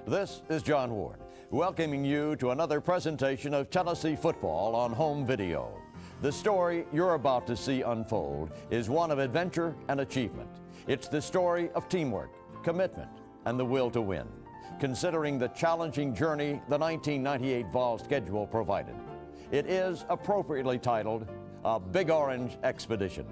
This is John Ward, welcoming you to another presentation of Tennessee football on home video. The story you're about to see unfold is one of adventure and achievement. It's the story of teamwork, commitment, and the will to win, considering the challenging journey the 1998 Vols schedule provided. It is appropriately titled A Big Orange Expedition.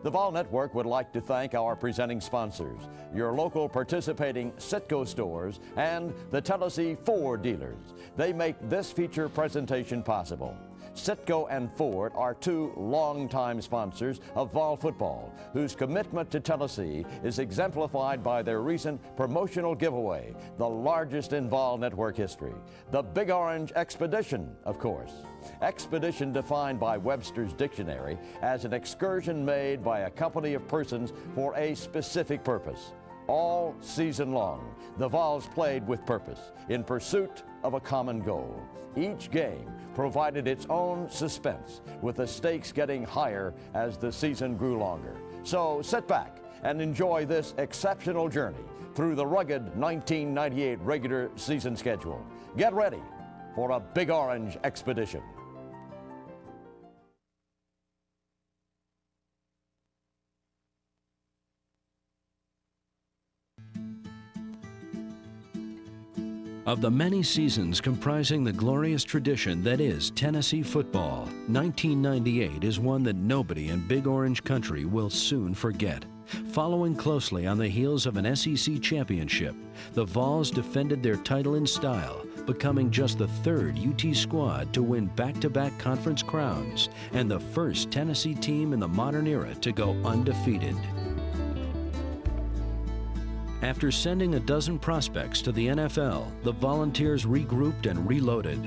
The Vol Network would like to thank our presenting sponsors, your local participating Citgo stores and the Tennessee Ford dealers. They make this feature presentation possible. Citgo and Ford are two longtime sponsors of Vol football, whose commitment to Tennessee is exemplified by their recent promotional giveaway, the largest in Vol Network history. The Big Orange Expedition, of course. Expedition defined by Webster's Dictionary as an excursion made by a company of persons for a specific purpose. All season long, the Vols played with purpose, in pursuit of a common goal. Each game provided its own suspense, with the stakes getting higher as the season grew longer. So sit back and enjoy this exceptional journey through the rugged 1998 regular season schedule. Get ready for a Big Orange Expedition. Of the many seasons comprising the glorious tradition that is Tennessee football, 1998 is one that nobody in Big Orange country will soon forget. Following closely on the heels of an SEC championship, the Vols defended their title in style, becoming just the third UT squad to win back-to-back conference crowns and the first Tennessee team in the modern era to go undefeated. After sending a dozen prospects to the NFL, the Volunteers regrouped and reloaded.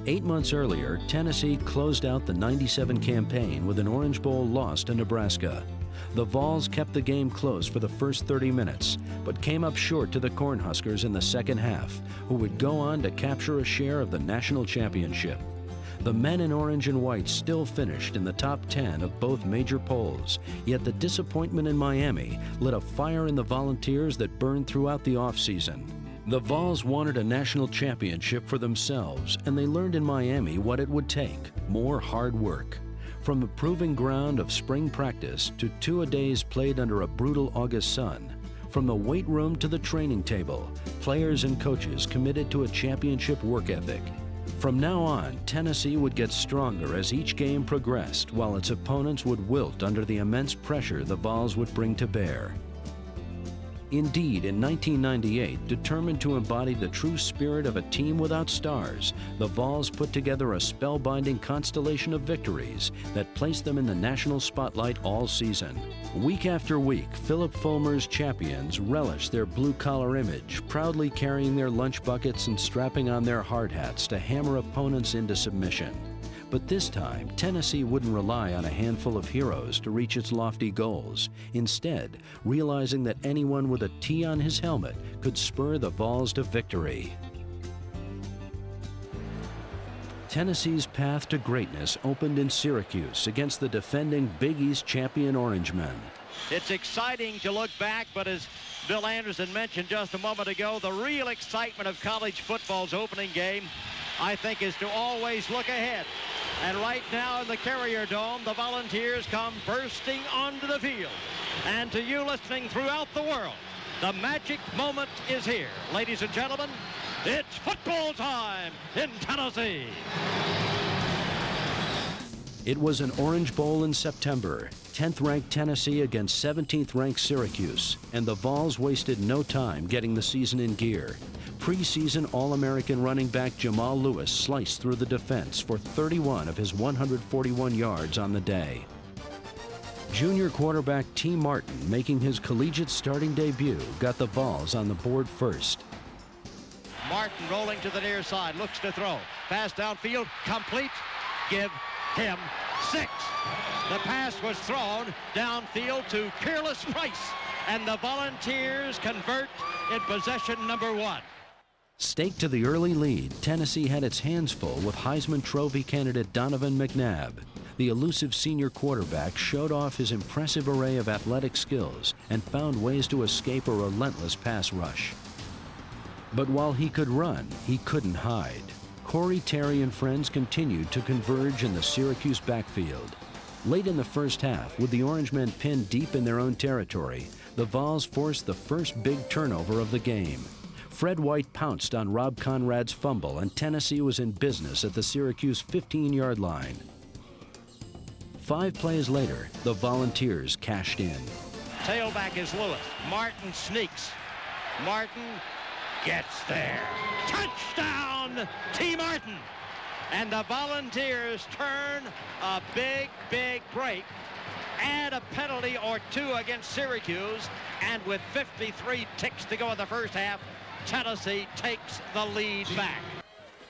8 months earlier, Tennessee closed out the '97 campaign with an Orange Bowl loss to Nebraska. The Vols kept the game close for the first 30 minutes, but came up short to the Cornhuskers in the second half, who would go on to capture a share of the national championship. The men in orange and white still finished in the top 10 of both major polls, yet the disappointment in Miami lit a fire in the Volunteers that burned throughout the offseason. The Vols wanted a national championship for themselves, and they learned in Miami what it would take: more hard work. From the proving ground of spring practice to two-a-days played under a brutal August sun, from the weight room to the training table, players and coaches committed to a championship work ethic. From now on, Tennessee would get stronger as each game progressed, while its opponents would wilt under the immense pressure the Vols would bring to bear. Indeed, in 1998, determined to embody the true spirit of a team without stars, the Vols put together a spellbinding constellation of victories that placed them in the national spotlight all season. Week after week, Philip Fulmer's champions relished their blue-collar image, proudly carrying their lunch buckets and strapping on their hard hats to hammer opponents into submission. But this time, Tennessee wouldn't rely on a handful of heroes to reach its lofty goals. Instead, realizing that anyone with a T on his helmet could spur the Vols to victory. Tennessee's path to greatness opened in Syracuse against the defending Big East champion Orangemen. It's exciting to look back, but as Bill Anderson mentioned just a moment ago, the real excitement of college football's opening game, I think, is to always look ahead. And right now in the Carrier Dome, the Volunteers come bursting onto the field. And to you listening throughout the world, the magic moment is here. Ladies and gentlemen, it's football time in Tennessee. It was an Orange Bowl in September, 10th-ranked Tennessee against 17th-ranked Syracuse, and the Vols wasted no time getting the season in gear. Preseason All-American running back Jamal Lewis sliced through the defense for 31 of his 141 yards on the day. Junior quarterback T. Martin, making his collegiate starting debut, got the Vols on the board first. Martin rolling to the near side, looks to throw. Pass downfield, complete. Give him 6. The pass was thrown downfield to Peerless Price, and the Volunteers convert in possession number 1. Staked to the early lead, Tennessee had its hands full with Heisman Trophy candidate Donovan McNabb. The elusive senior quarterback showed off his impressive array of athletic skills and found ways to escape a relentless pass rush. But while he could run, he couldn't hide. Corey, Terry, and friends continued to converge in the Syracuse backfield. Late in the first half, with the Orange men pinned deep in their own territory, the Vols forced the first big turnover of the game. Fred White pounced on Rob Conrad's fumble, and Tennessee was in business at the Syracuse 15-yard line. 5 plays later, the Volunteers cashed in. Tailback is Lewis. Martin sneaks. Martin gets there. Touchdown, T. Martin. And the Volunteers turn a big, big break, add a penalty or 2 against Syracuse, and with 53 ticks to go in the first half, Tennessee takes the lead back.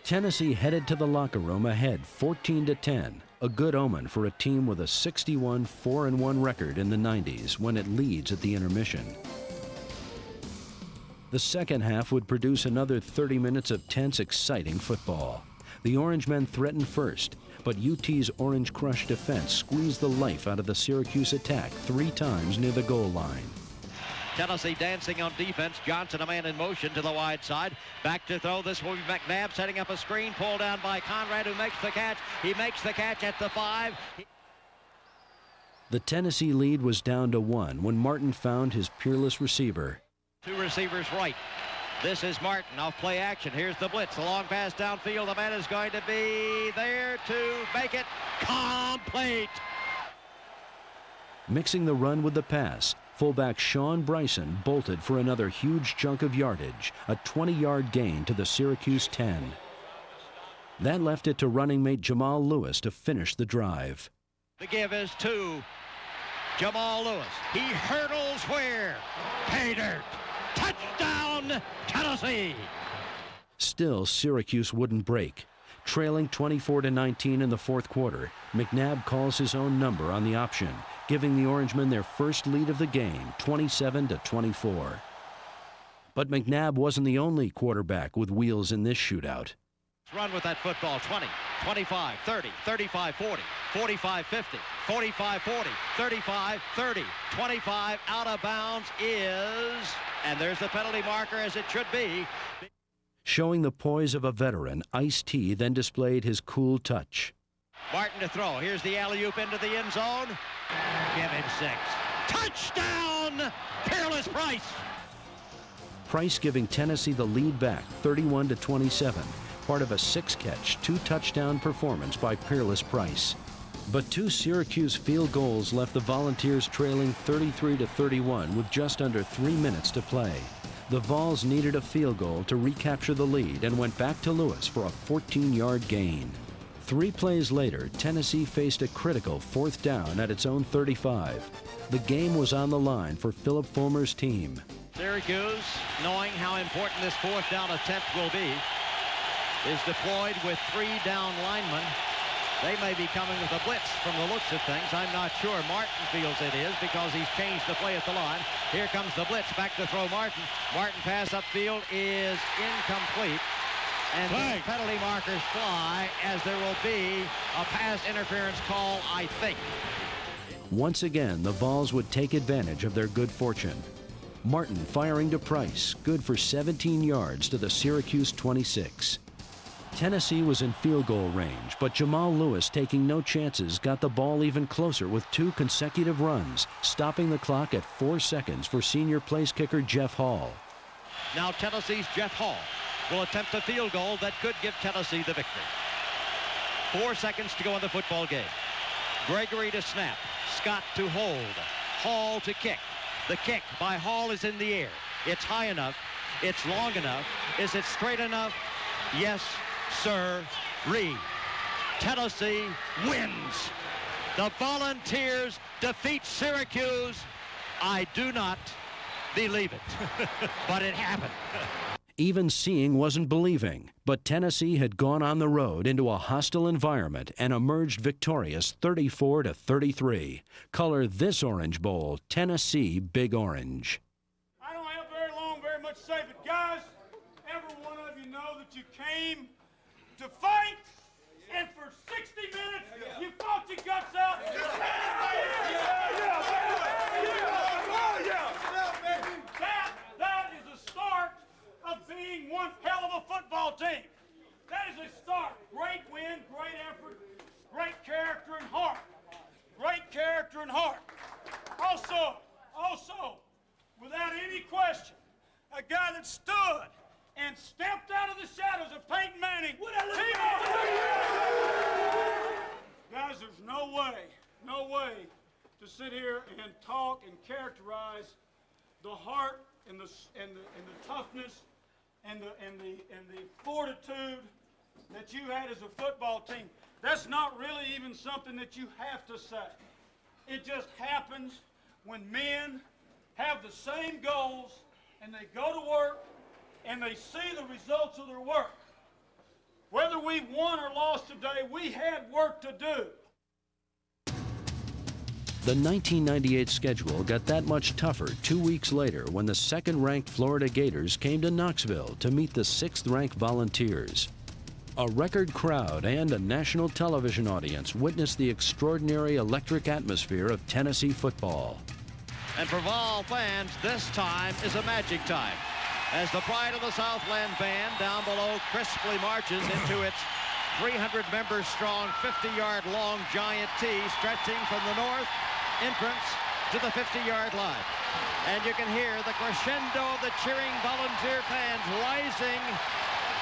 Tennessee headed to the locker room ahead 14-10, a good omen for a team with a 61-4-1 record in the 90s when it leads at the intermission. The second half would produce another 30 minutes of tense, exciting football. The Orange men threatened first, but UT's Orange Crush defense squeezed the life out of the Syracuse attack 3 times near the goal line. Tennessee dancing on defense. Johnson, a man in motion to the wide side. Back to throw. This will be McNabb setting up a screen. Pulled down by Conrad, who makes the catch. He makes the catch at the 5. The Tennessee lead was down to 1 when Martin found his peerless receiver. 2 receivers right. This is Martin off play action. Here's the blitz. The long pass downfield. The man is going to be there to make it complete. Mixing the run with the pass, fullback Sean Bryson bolted for another huge chunk of yardage, a 20-yard gain to the Syracuse 10. That left it to running mate Jamal Lewis to finish the drive. The give is to Jamal Lewis. He hurdles where? Pay dirt. Touchdown, Tennessee! Still, Syracuse wouldn't break. Trailing 24-19 in the fourth quarter, McNabb calls his own number on the option, giving the Orangemen their first lead of the game, 27-24. But McNabb wasn't the only quarterback with wheels in this shootout. Run with that football. 20, 25, 30, 35, 40, 45, 50, 45, 40, 35, 30, 25. Out of bounds is, and there's the penalty marker as it should be. Showing the poise of a veteran, Ice-T then displayed his cool touch. Martin to throw. Here's the alley-oop into the end zone. Give him 6. Touchdown, Peerless Price. Price giving Tennessee the lead back, 31-27. Part of a 6-catch, 2-touchdown performance by Peerless Price. But 2 Syracuse field goals left the Volunteers trailing 33-31 with just under 3 minutes to play. The Vols needed a field goal to recapture the lead and went back to Lewis for a 14-yard gain. 3 plays later, Tennessee faced a critical 4th down at its own 35. The game was on the line for Philip Fulmer's team. Syracuse, knowing how important this 4th down attempt will be, is deployed with 3 down linemen. They may be coming with a blitz from the looks of things. I'm not sure. Martin feels it is because he's changed the play at the line. Here comes the blitz. Back to throw Martin. Martin pass upfield is incomplete. And the penalty markers fly as there will be a pass interference call, I think. Once again, the Vols would take advantage of their good fortune. Martin firing to Price, good for 17 yards to the Syracuse 26. Tennessee was in field goal range, but Jamal Lewis, taking no chances, got the ball even closer with 2 consecutive runs, stopping the clock at 4 seconds for senior place kicker Jeff Hall. Now Tennessee's Jeff Hall will attempt a field goal that could give Tennessee the victory. 4 seconds to go in the football game. Gregory to snap. Scott to hold. Hall to kick. The kick by Hall is in the air. It's high enough. It's long enough. Is it straight enough? Yes, sir. Tennessee wins. The Volunteers defeat Syracuse. I do not believe it, but it happened. Even seeing wasn't believing, but Tennessee had gone on the road into a hostile environment and emerged victorious 34-33. Color this Orange Bowl Tennessee Big Orange. I don't have very much to say, but guys, every one of you know that you came to fight, and for 60 minutes, you fought your guts out. That is the start of being one. question. A guy that stood and stepped out of the shadows of Peyton Manning. Guys, there's no way to sit here and talk and characterize the heart and the toughness and the fortitude that you had as a football team. That's not really even something that you have to say. It just happens when men have the same goals and they go to work and they see the results of their work. Whether we won or lost today, we had work to do. The 1998 schedule got that much tougher 2 weeks later when the second-ranked Florida Gators came to Knoxville to meet the sixth-ranked Volunteers. A record crowd and a national television audience witnessed the extraordinary electric atmosphere of Tennessee football. And for Vol fans, this time is a magic time, as the Pride of the Southland band down below crisply marches into its 300-member strong, 50-yard long giant T stretching from the north entrance to the 50-yard line. And you can hear the crescendo of the cheering Volunteer fans rising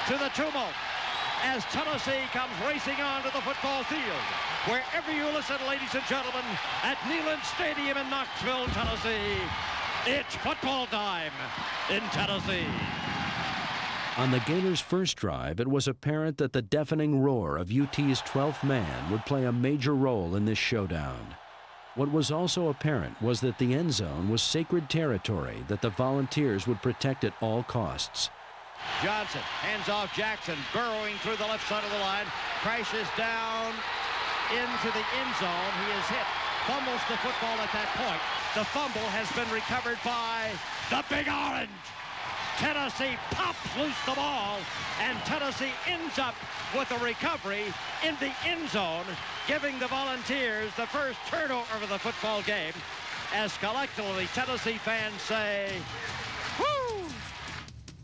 to the tumult as Tennessee comes racing onto the football field. Wherever you listen, ladies and gentlemen, at Neyland Stadium in Knoxville, Tennessee, it's football time in Tennessee. On the Gators' first drive, it was apparent that the deafening roar of UT's 12th man would play a major role in this showdown. What was also apparent was that the end zone was sacred territory that the Volunteers would protect at all costs. Johnson hands off Jackson, burrowing through the left side of the line, crashes down into the end zone. He is hit, fumbles the football at that point. The fumble has been recovered by the Big Orange. Tennessee pops loose the ball, and Tennessee ends up with a recovery in the end zone, giving the Volunteers the first turnover of the football game, as collectively Tennessee fans say, whoo!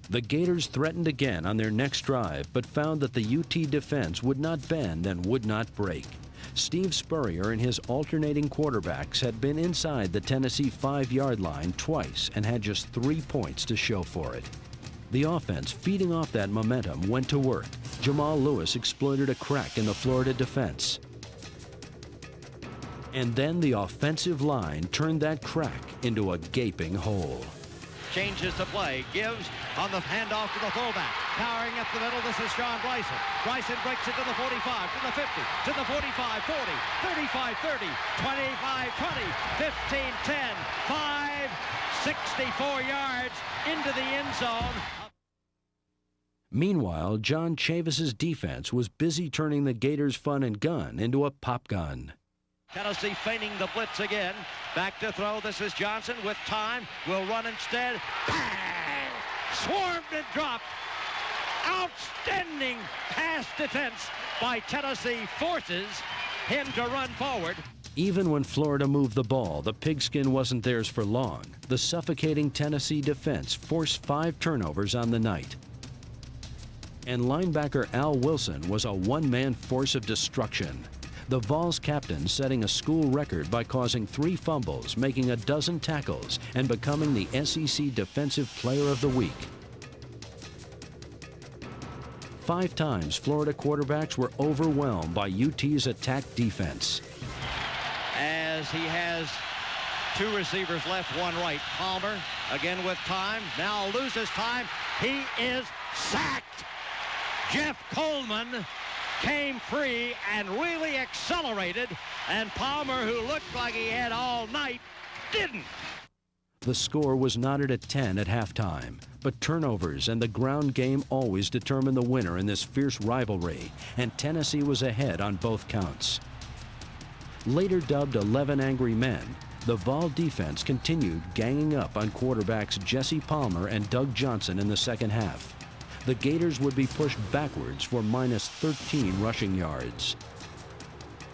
The Gators threatened again on their next drive, but found that the UT defense would not bend and would not break. Steve Spurrier and his alternating quarterbacks had been inside the Tennessee 5-yard line twice and had just 3 points to show for it. The offense, feeding off that momentum, went to work. Jamal Lewis exploited a crack in the Florida defense. And then the offensive line turned that crack into a gaping hole. Changes to play, gives on the handoff to the fullback. Powering up the middle, this is John Bryson. Bryson breaks it to the 45, to the 50, to the 45, 40, 35, 30, 25, 20, 15, 10, 5, 64 yards into the end zone. Meanwhile, John Chavis's defense was busy turning the Gators' fun and gun into a pop gun. Tennessee feigning the blitz again. Back to throw. This is Johnson with time. Will run instead. Bang! Swarmed and dropped. Outstanding pass defense by Tennessee forces him to run forward. Even when Florida moved the ball, the pigskin wasn't theirs for long. The suffocating Tennessee defense forced 5 turnovers on the night. And linebacker Al Wilson was a one-man force of destruction. The Vols captain setting a school record by causing 3 fumbles, making a dozen tackles, and becoming the SEC Defensive Player of the Week. 5 times, Florida quarterbacks were overwhelmed by UT's attack defense. As he has 2 receivers left, 1 right. Palmer again with time, now loses time. He is sacked. Jeff Coleman came free and really accelerated, and Palmer, who looked like he had all night, didn't. The score was knotted at 10 at halftime, but turnovers and the ground game always determined the winner in this fierce rivalry, and Tennessee was ahead on both counts. Later dubbed 11 Angry Men, the Vol defense continued ganging up on quarterbacks Jesse Palmer and Doug Johnson in the second half. The Gators would be pushed backwards for minus 13 rushing yards.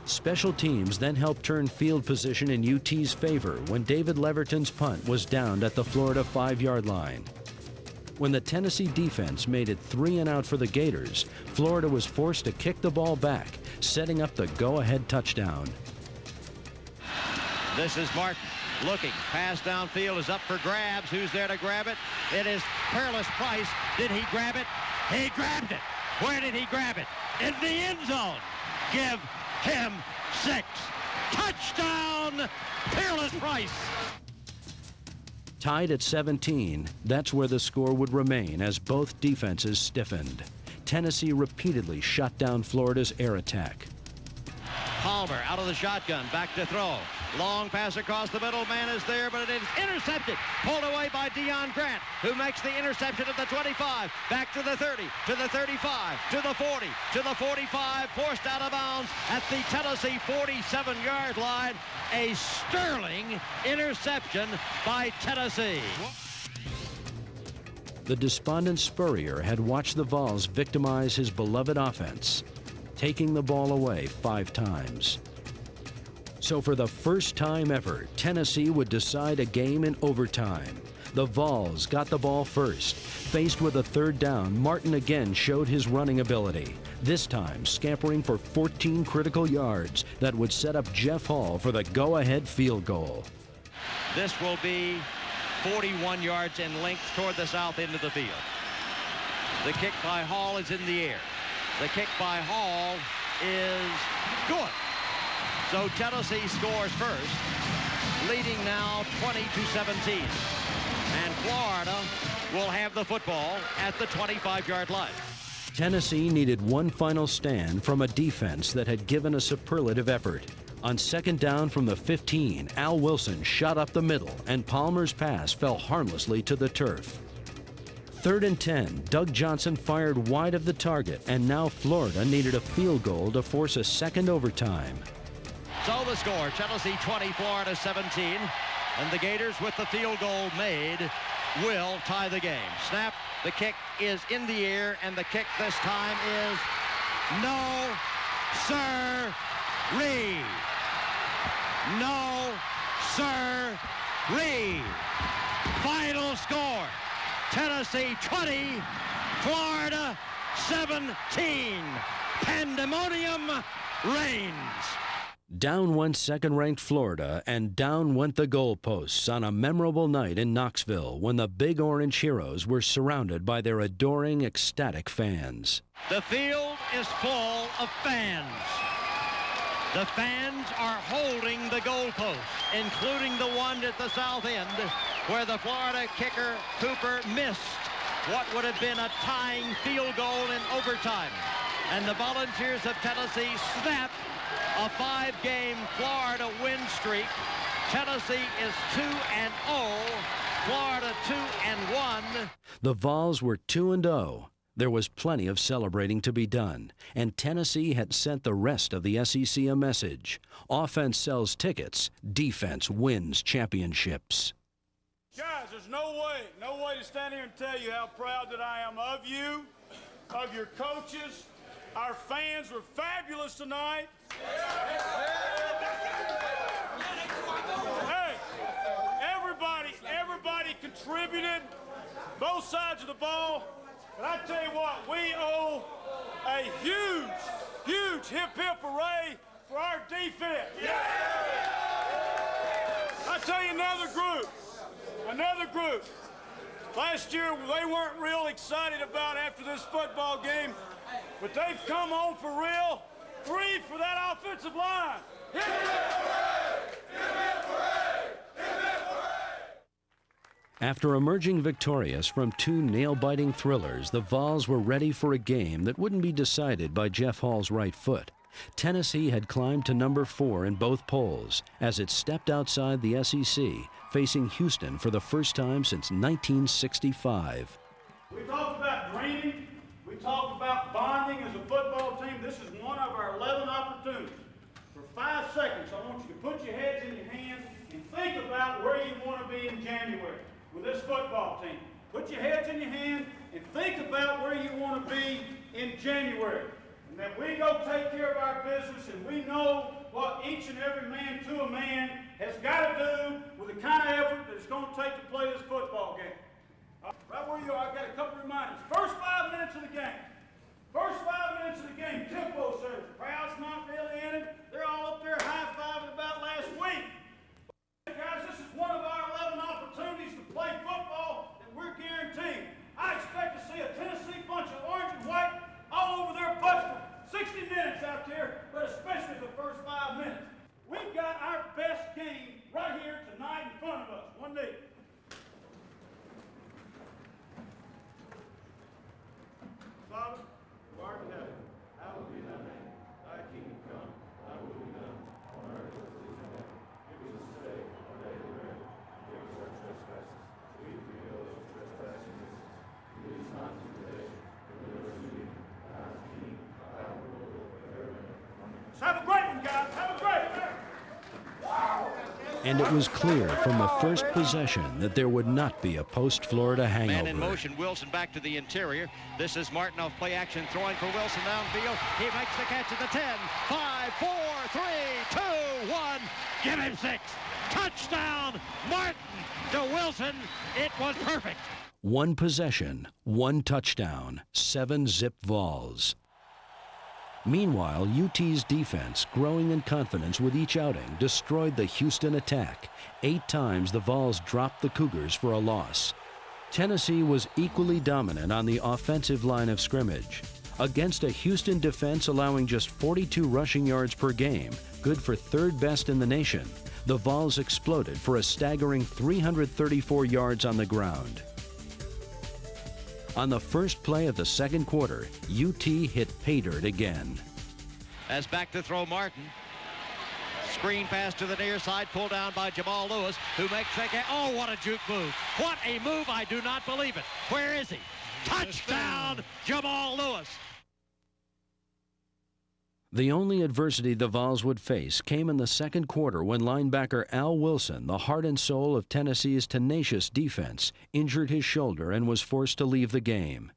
Special teams then helped turn field position in UT's favor when David Leverton's punt was downed at the Florida 5-yard line. When the Tennessee defense made it 3 and out for the Gators, Florida was forced to kick the ball back, setting up the go-ahead touchdown. This is Martin Looking, pass downfield is up for grabs. Who's there to grab it? It is Peerless Price. Did he grab it? He grabbed it. Where did he grab it? In the end zone. Give him 6. Touchdown, Peerless Price. Tied at 17, that's where the score would remain as both defenses stiffened. Tennessee repeatedly shut down Florida's air attack. Palmer out of the shotgun, back to throw. Long pass across the middle, man is there, but it is intercepted. Pulled away by Deion Grant, who makes the interception at the 25, back to the 30, to the 35, to the 40, to the 45, forced out of bounds at the Tennessee 47-yard line. A sterling interception by Tennessee. The despondent Spurrier had watched the Vols victimize his beloved offense, taking the ball away 5 times. So for the first time ever, Tennessee would decide a game in overtime. The Vols got the ball first. Faced with a 3rd down, Martin again showed his running ability, this time scampering for 14 critical yards that would set up Jeff Hall for the go-ahead field goal. This will be 41 yards in length toward the south end of the field. The kick by Hall is in the air. The kick by Hall is good. So Tennessee scores first, leading now 20-17. And Florida will have the football at the 25-yard line. Tennessee needed one final stand from a defense that had given a superlative effort. On 2nd down from the 15, Al Wilson shot up the middle, and Palmer's pass fell harmlessly to the turf. 3rd and 10, Doug Johnson fired wide of the target, and now Florida needed a field goal to force a second overtime. So the score, Tennessee 20, Florida 17, and the Gators with the field goal made will tie the game. Snap, the kick is in the air, and the kick this time is no, sir-ree. No, sir-ree. Final score, Tennessee 20, Florida 17. Pandemonium reigns. Down went second-ranked Florida, and down went the goalposts on a memorable night in Knoxville when the Big Orange Heroes were surrounded by their adoring, ecstatic fans. The field is full of fans. The fans are holding the goalposts, including the one at the south end where the Florida kicker Cooper missed what would have been a tying field goal in overtime. And the Volunteers of Tennessee snap a 5-game Florida win streak. Tennessee is 2-0, Florida 2-1. The Vols were 2-0. There was plenty of celebrating to be done, and Tennessee had sent the rest of the SEC a message. Offense sells tickets, defense wins championships. Guys, there's no way to stand here and tell you how proud that I am of you, of your coaches. Our fans were fabulous tonight. Hey, everybody contributed, both sides of the ball. And I tell you what, we owe a huge hip-hip hooray for our defense. I tell you another group. Last year, they weren't real excited about after this football game, but they've come on for real. 3 for that offensive line. Hip, hip, hooray! Hip, hip, hooray! Hip, hip, hooray! After emerging victorious from 2 nail-biting thrillers, the Vols were ready for a game that wouldn't be decided by Jeff Hall's right foot. Tennessee had climbed to number 4 in both polls as it stepped outside the SEC, facing Houston for the first time since 1965. We talked about dreaming. We talked about bonding as a football team. This is one of our 11 opportunities. For 5 seconds, I want you to put your heads in your hands and think about where you want to be in January with this football team. Put your heads in your hands and think about where you want to be in January. And that we go take care of our business, and we know what each and every man to a man has got to do with the kind of effort that it's going to take to play this football game. Right where you are, I've got a couple reminders. First 5 minutes of the game. Tempo service. Crowd's not really in it. They're all up there high-fiving about last week. Guys, this is Have a great one, guys. Have a great one. And it was clear from the first possession that there would not be a post-Florida hangover. Man in motion, Wilson back to the interior. This is Martin off play action, throwing for Wilson downfield. He makes the catch at the 10. 5, 4, 3, 2, 1. Give him 6. Touchdown, Martin to Wilson. It was perfect. One possession, one touchdown, 7-zip Vols. Meanwhile, UT's defense, growing in confidence with each outing, destroyed the Houston attack. 8 times the Vols dropped the Cougars for a loss. Tennessee was equally dominant on the offensive line of scrimmage. Against a Houston defense allowing just 42 rushing yards per game, good for 3rd best in the nation, the Vols exploded for a staggering 334 yards on the ground. On the first play of the second quarter, UT hit pay dirt again. As back to throw Martin. Screen pass to the near side, pulled down by Jamal Lewis, who makes the catch. Oh, what a juke move. What a move. I do not believe it. Where is he? Touchdown, Jamal Lewis. The only adversity the Vols would face came in the second quarter when linebacker Al Wilson, the heart and soul of Tennessee's tenacious defense, injured his shoulder and was forced to leave the game.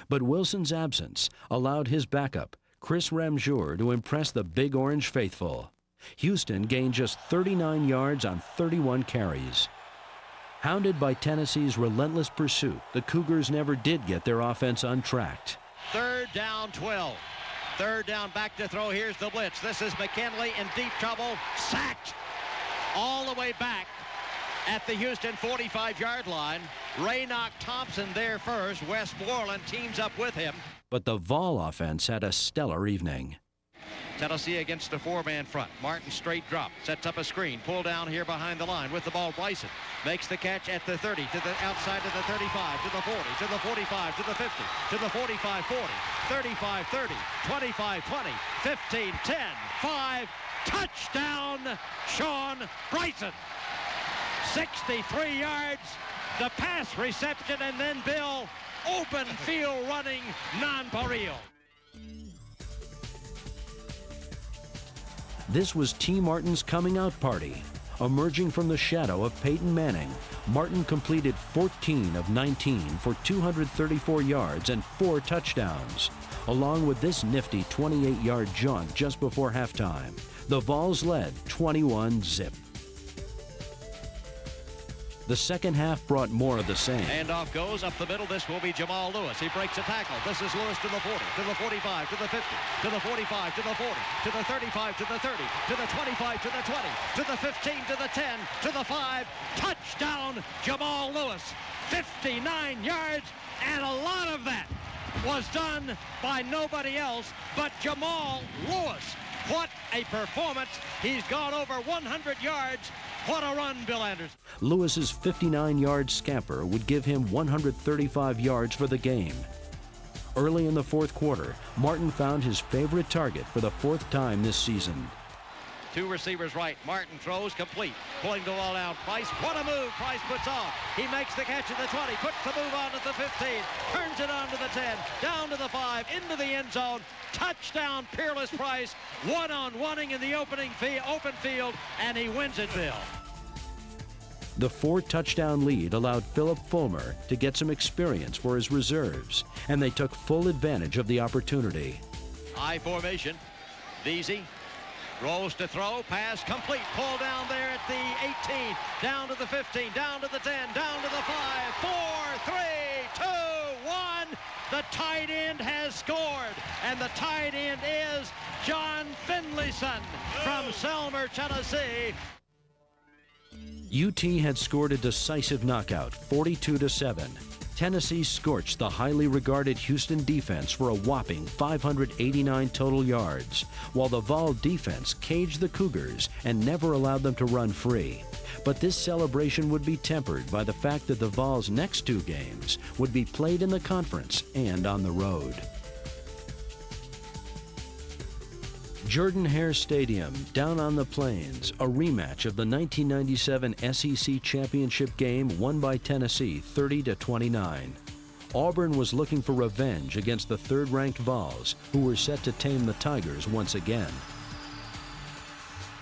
But Wilson's absence allowed his backup, Chris Ramjour, to impress the Big Orange faithful. Houston gained just 39 yards on 31 carries. Hounded by Tennessee's relentless pursuit, the Cougars never did get their offense untracked. 3rd down, 12. 3rd down, back to throw. Here's the blitz. This is McKinley in deep trouble. Sacked all the way back at the Houston 45-yard line. Raynock Thompson there first. Westmoreland teams up with him. But the Vol offense had a stellar evening. Tennessee against a 4-man front. Martin straight drop, sets up a screen, pull down here behind the line with the ball. Bryson makes the catch at the 30, to the outside to the 35, to the 40, to the 45, to the 50, to the 45, 40, 35, 30, 25, 20, 15, 10, 5. Touchdown, Sean Bryson. 63 yards, the pass reception, and then Bill, open field running, nonpareil. This was T. Martin's coming out party. Emerging from the shadow of Peyton Manning, Martin completed 14 of 19 for 234 yards and 4 touchdowns. Along with this nifty 28-yard jaunt just before halftime, the Vols led 21-zip. The second half brought more of the same. Handoff goes up the middle. This will be Jamal Lewis. He breaks a tackle. This is Lewis to the 40, to the 45, to the 50, to the 45, to the 40, to the 35, to the 30, to the 25, to the 20, to the 15, to the 10, to the 5. Touchdown, Jamal Lewis. 59 yards, and a lot of that was done by nobody else but Jamal Lewis. What a performance. He's gone over 100 yards. What a run, Bill Anderson. Lewis's 59-yard scamper would give him 135 yards for the game. Early in the fourth quarter, Martin found his favorite target for the 4th time this season. 2 receivers right. Martin throws complete. Pulling the ball out. Price, what a move Price puts on. He makes the catch at the 20. Puts the move on to the 15. Turns it on to the 10. Down to the 5. Into the end zone. Touchdown, Peerless Price. 1-on-1ing in the open field. And he wins it, Bill. The 4-touchdown lead allowed Philip Fulmer to get some experience for his reserves, and they took full advantage of the opportunity. I formation. Veazey rolls to throw, pass complete, pull down there at the 18, down to the 15, down to the 10, down to the 5, 4, 3, 2, 1. The tight end has scored, and the tight end is John Finlayson from Selmer, Tennessee. UT had scored a decisive knockout, 42-7. Tennessee scorched the highly regarded Houston defense for a whopping 589 total yards, while the Vol defense caged the Cougars and never allowed them to run free. But this celebration would be tempered by the fact that the Vols' next 2 games would be played in the conference and on the road. Jordan-Hare Stadium, down on the Plains, a rematch of the 1997 SEC Championship game won by Tennessee 30-29. Auburn was looking for revenge against the 3rd-ranked Vols, who were set to tame the Tigers once again.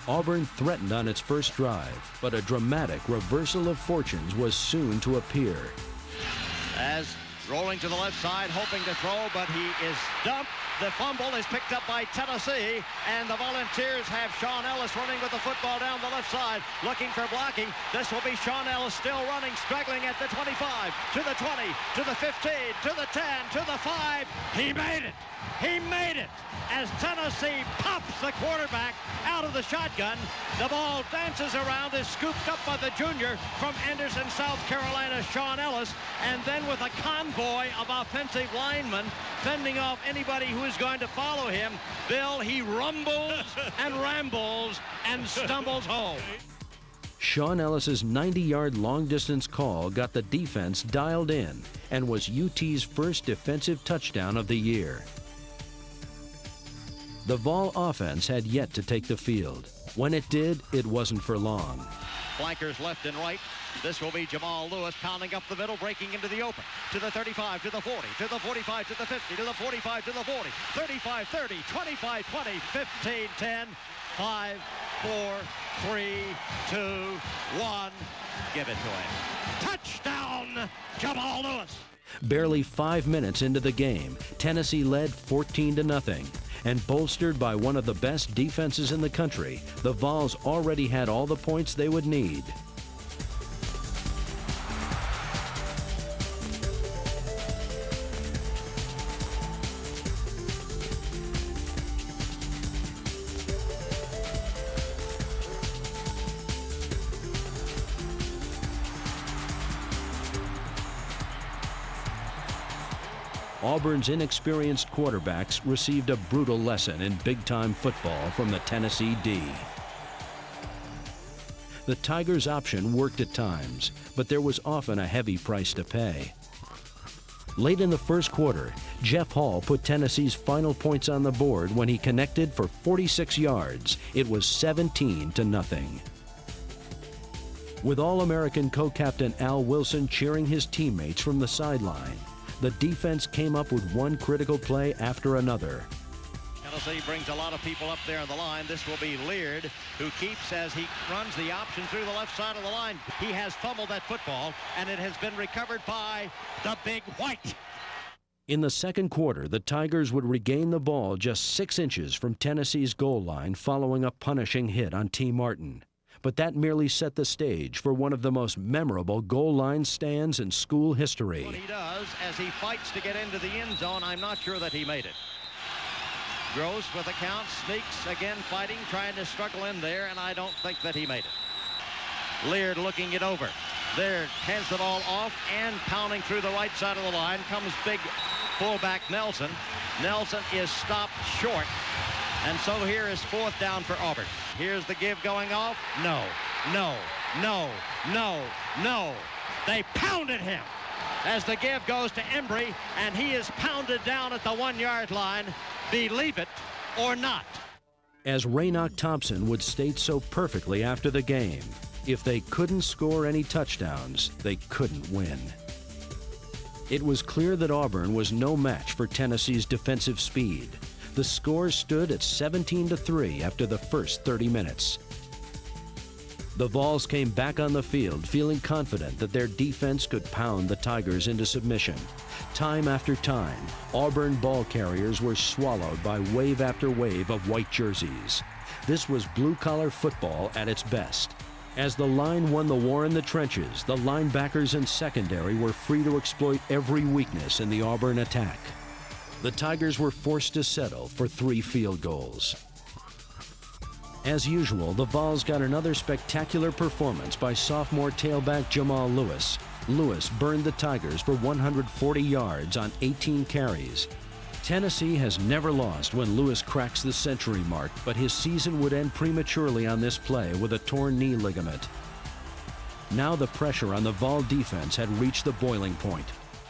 Auburn threatened on its first drive, but a dramatic reversal of fortunes was soon to appear. As rolling to the left side, hoping to throw, but he is dumped. The fumble is picked up by Tennessee, and the Volunteers have Sean Ellis running with the football down the left side, looking for blocking. This will be Sean Ellis still running, struggling at the 25, to the 20, to the 15, to the 10, to the 5. He made it. He made it. As Tennessee pops the quarterback out of the shotgun, the ball dances around, is scooped up by the junior from Anderson, South Carolina, Sean Ellis, and then with a convoy of offensive linemen fending off anybody who is going to follow him, Bill, he rumbles and rambles and stumbles home. Sean Ellis's 90-yard long-distance call got the defense dialed in and was UT's first defensive touchdown of the year. The Vol offense had yet to take the field. When it did, it wasn't for long. Flankers left and right. This will be Jamal Lewis pounding up the middle, breaking into the open. To the 35, to the 40, to the 45, to the 50, to the 45, to the 40, 35, 30, 25, 20, 15, 10, 5, 4, 3, 2, 1. Give it to him. Touchdown, Jamal Lewis. Barely 5 minutes into the game, Tennessee led 14-0. And bolstered by one of the best defenses in the country, the Vols already had all the points they would need. Auburn's inexperienced quarterbacks received a brutal lesson in big-time football from the Tennessee D. The Tigers' option worked at times, but there was often a heavy price to pay. Late in the first quarter, Jeff Hall put Tennessee's final points on the board when he connected for 46 yards. It was 17-0. With All-American co-captain Al Wilson cheering his teammates from the sideline, the defense came up with one critical play after another. Tennessee brings a lot of people up there on the line. This will be Leard, who keeps as he runs the option through the left side of the line. He has fumbled that football, and it has been recovered by the Big White. In the second quarter, the Tigers would regain the ball just 6 inches from Tennessee's goal line following a punishing hit on T. Martin. But that merely set the stage for one of the most memorable goal line stands in school history. What he does as he fights to get into the end zone, I'm not sure that he made it. Gross with a count, sneaks again, fighting, trying to struggle in there, and I don't think that he made it. Leard looking it over. There, hands the ball off, and pounding through the right side of the line comes big fullback Nelson. Nelson is stopped short. And so here is 4th down for Auburn. Here's the give going off. No, no, no, no, no. They pounded him as the give goes to Embry, and he is pounded down at the 1-yard line. Believe it or not. As Raynoch Thompson would state so perfectly after the game, if they couldn't score any touchdowns, they couldn't win. It was clear that Auburn was no match for Tennessee's defensive speed. The score stood at 17-3 after the first 30 minutes. The Vols came back on the field feeling confident that their defense could pound the Tigers into submission. Time after time, Auburn ball carriers were swallowed by wave after wave of white jerseys. This was blue-collar football at its best. As the line won the war in the trenches, the linebackers and secondary were free to exploit every weakness in the Auburn attack. The Tigers were forced to settle for 3 field goals. As usual, the Vols got another spectacular performance by sophomore tailback Jamal Lewis. Lewis burned the Tigers for 140 yards on 18 carries. Tennessee has never lost when Lewis cracks the century mark, but his season would end prematurely on this play with a torn knee ligament. Now the pressure on the Vol defense had reached the boiling point.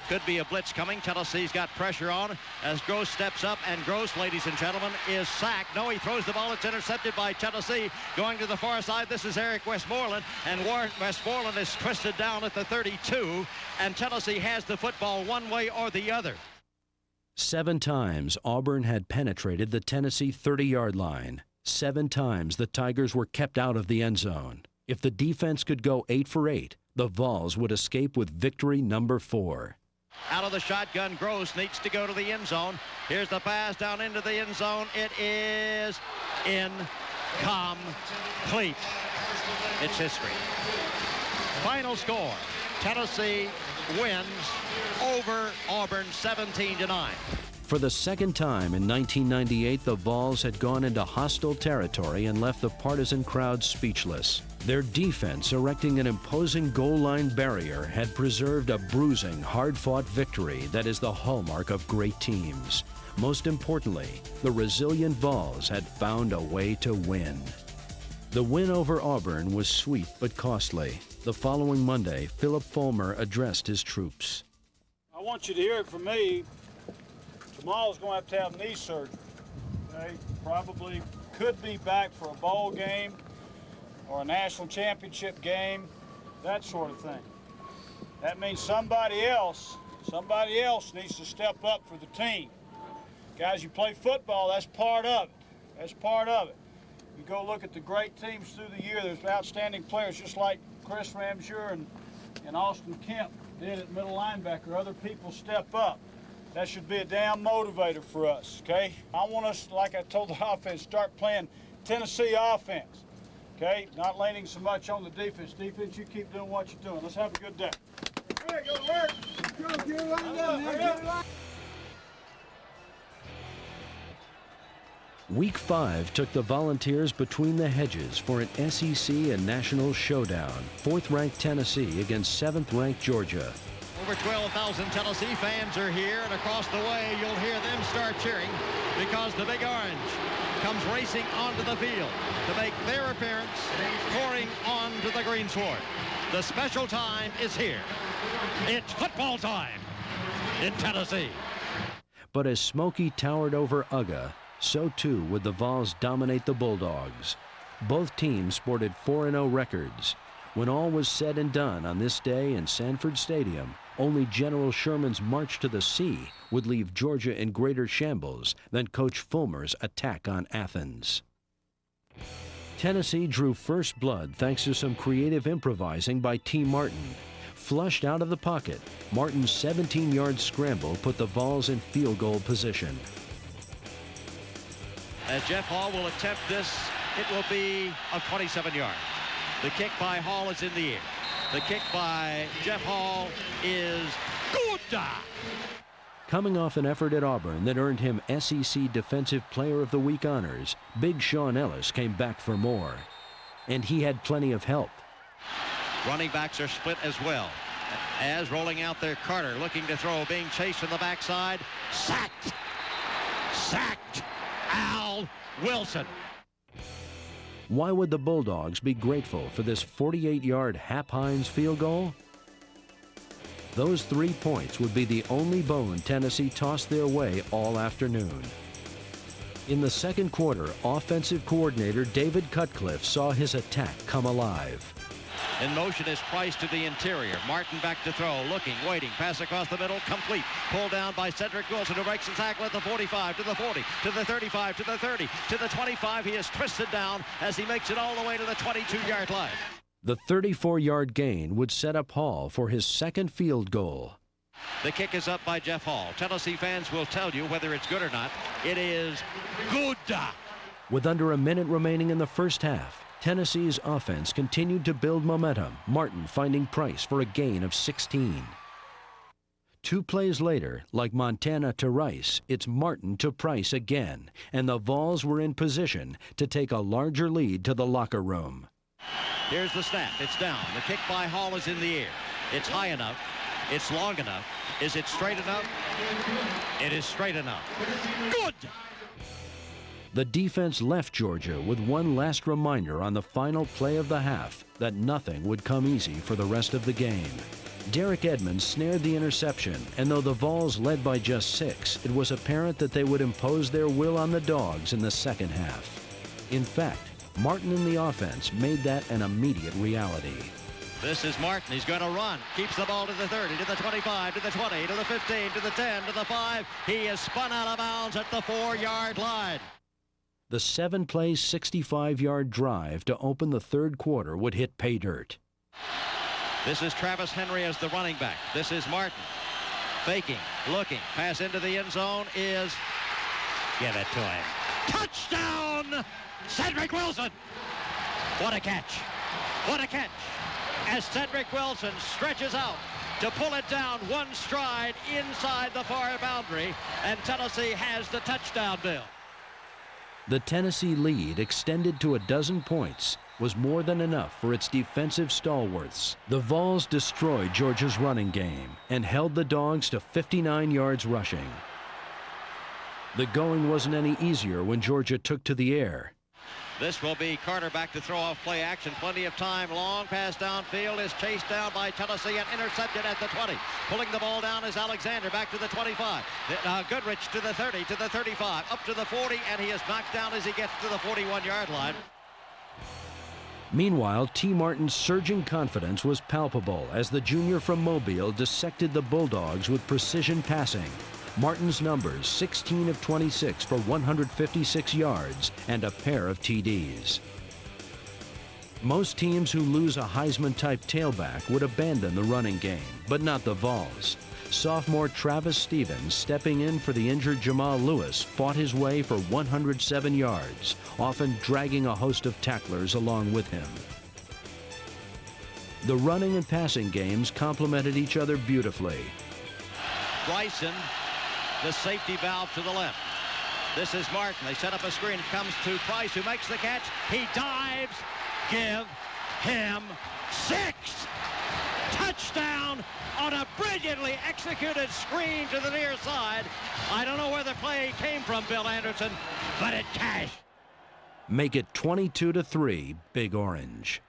Could be a blitz coming. Tennessee's got pressure on as Gross steps up, and Gross, ladies and gentlemen, is sacked. No, he throws the ball. It's intercepted by Tennessee. Going to the far side, this is Eric Westmoreland, and Westmoreland is twisted down at the 32, and Tennessee has the football one way or the other. 7 times Auburn had penetrated the Tennessee 30-yard line. 7 times the Tigers were kept out of the end zone. If the defense could go 8 for 8, the Vols would escape with victory number 4. Out of the shotgun, Gross needs to go to the end zone. Here's the pass down into the end zone. It is incomplete. It's history. Final score, Tennessee wins over Auburn 17-9. For the second time in 1998, the Vols had gone into hostile territory and left the partisan crowd speechless. Their defense, erecting an imposing goal line barrier, had preserved a bruising, hard-fought victory that is the hallmark of great teams. Most importantly, the resilient Vols had found a way to win. The win over Auburn was sweet but costly. The following Monday, Philip Fulmer addressed his troops. I want you to hear it from me. Jamal's going to have knee surgery. Okay? Probably could be back for a bowl game or a national championship game, that sort of thing. That means somebody else needs to step up for the team. Guys, you play football, that's part of it. That's part of it. You go look at the great teams through the year, there's outstanding players just like Chris Ramseur and Austin Kemp did at middle linebacker. Other people step up. That should be a damn motivator for us, okay? I want us, like I told the offense, start playing Tennessee offense, okay? Not leaning so much on the defense. Defense, you keep doing what you're doing. Let's have a good day. All right, go to work. Go, get it lined up, man. Week 5 took the Volunteers between the hedges for an SEC and national showdown. 4th-ranked Tennessee against 7th-ranked Georgia. Over 12,000 Tennessee fans are here, and across the way you'll hear them start cheering because the Big Orange comes racing onto the field to make their appearance, pouring onto the greensward. The special time is here. It's football time in Tennessee. But as Smokey towered over Uga, so too would the Vols dominate the Bulldogs. Both teams sported 4-0 records. When all was said and done on this day in Sanford Stadium, only General Sherman's march to the sea would leave Georgia in greater shambles than Coach Fulmer's attack on Athens. Tennessee drew first blood thanks to some creative improvising by T. Martin. Flushed out of the pocket, Martin's 17-yard scramble put the Vols in field goal position. As Jeff Hall will attempt this, it will be a 27-yard. The kick by Hall is in the air. The kick by Jeff Hall is good. Coming off an effort at Auburn that earned him SEC Defensive Player of the Week honors, Big Sean Ellis came back for more. And he had plenty of help. Running backs are split as well. As rolling out there, Carter looking to throw, being chased from the backside. Sacked. Sacked. Al Wilson. Why would the Bulldogs be grateful for this 48-yard Hap Hines field goal? Those 3 points would be the only bone Tennessee tossed their way all afternoon. In the second quarter, offensive coordinator David Cutcliffe saw his attack come alive. In motion is Price to the interior. Martin back to throw, looking, waiting, pass across the middle, complete. Pulled down by Cedric Wilson, who breaks the tackle at the 45, to the 40, to the 35, to the 30, to the 25. He is twisted down as he makes it all the way to the 22-yard line. The 34-yard gain would set up Hall for his second field goal. The kick is up by Jeff Hall. Tennessee fans will tell you whether it's good or not. It is good. With under a minute remaining in the first half, Tennessee's offense continued to build momentum, Martin finding Price for a gain of 16. 2 plays later, like Montana to Rice, it's Martin to Price again, and the Vols were in position to take a larger lead to the locker room. Here's the snap. It's down. The kick by Hall is in the air. It's high enough. It's long enough. Is it straight enough? It is straight enough. Good! The defense left Georgia with one last reminder on the final play of the half that nothing would come easy for the rest of the game. Derek Edmonds snared the interception, and though the Vols led by just 6, it was apparent that they would impose their will on the Dogs in the second half. In fact, Martin and the offense made that an immediate reality. This is Martin. He's going to run. Keeps the ball to the 30, to the 25, to the 20, to the 15, to the 10, to the 5. He is spun out of bounds at the 4-yard line. The 7-play, 65-yard drive to open the third quarter would hit pay dirt. This is Travis Henry as the running back. This is Martin. Faking, looking, pass into the end zone is, give it to him. Touchdown, Cedric Wilson. What a catch. What a catch. As Cedric Wilson stretches out to pull it down one stride inside the far boundary, and Tennessee has the touchdown bill. The Tennessee lead, extended to 12 points, was more than enough for its defensive stalwarts. The Vols destroyed Georgia's running game and held the Dogs to 59 yards rushing. The going wasn't any easier when Georgia took to the air. This will be Carter back to throw off play action. Plenty of time. Long pass downfield is chased down by Tennessee and intercepted at the 20. Pulling the ball down is Alexander back to the 25. Goodrich to the 30, to the 35, up to the 40, and he is knocked down as he gets to the 41-yard line. Meanwhile, T. Martin's surging confidence was palpable as the junior from Mobile dissected the Bulldogs with precision passing. Martin's numbers: 16 of 26 for 156 yards and a pair of TDs. Most teams who lose a Heisman-type tailback would abandon the running game, but not the Vols. Sophomore Travis Stevens, stepping in for the injured Jamal Lewis, fought his way for 107 yards, often dragging a host of tacklers along with him. The running and passing games complemented each other beautifully. Bryson, the safety valve to the left. This is Martin. They set up a screen. It comes to Price, who makes the catch. He dives. Give him 6. Touchdown on a brilliantly executed screen to the near side. I don't know where the play came from, Bill Anderson, but it cashed. Make it 22-3, Big Orange.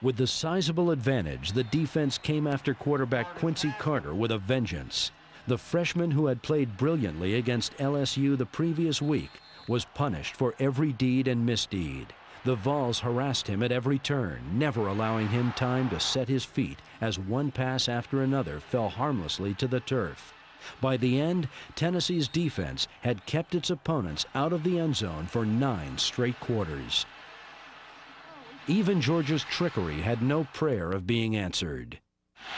With the sizable advantage, the defense came after quarterback Quincy Carter with a vengeance. The freshman, who had played brilliantly against LSU the previous week, was punished for every deed and misdeed. The Vols harassed him at every turn, never allowing him time to set his feet as one pass after another fell harmlessly to the turf. By the end, Tennessee's defense had kept its opponents out of the end zone for 9 straight quarters. Even Georgia's trickery had no prayer of being answered.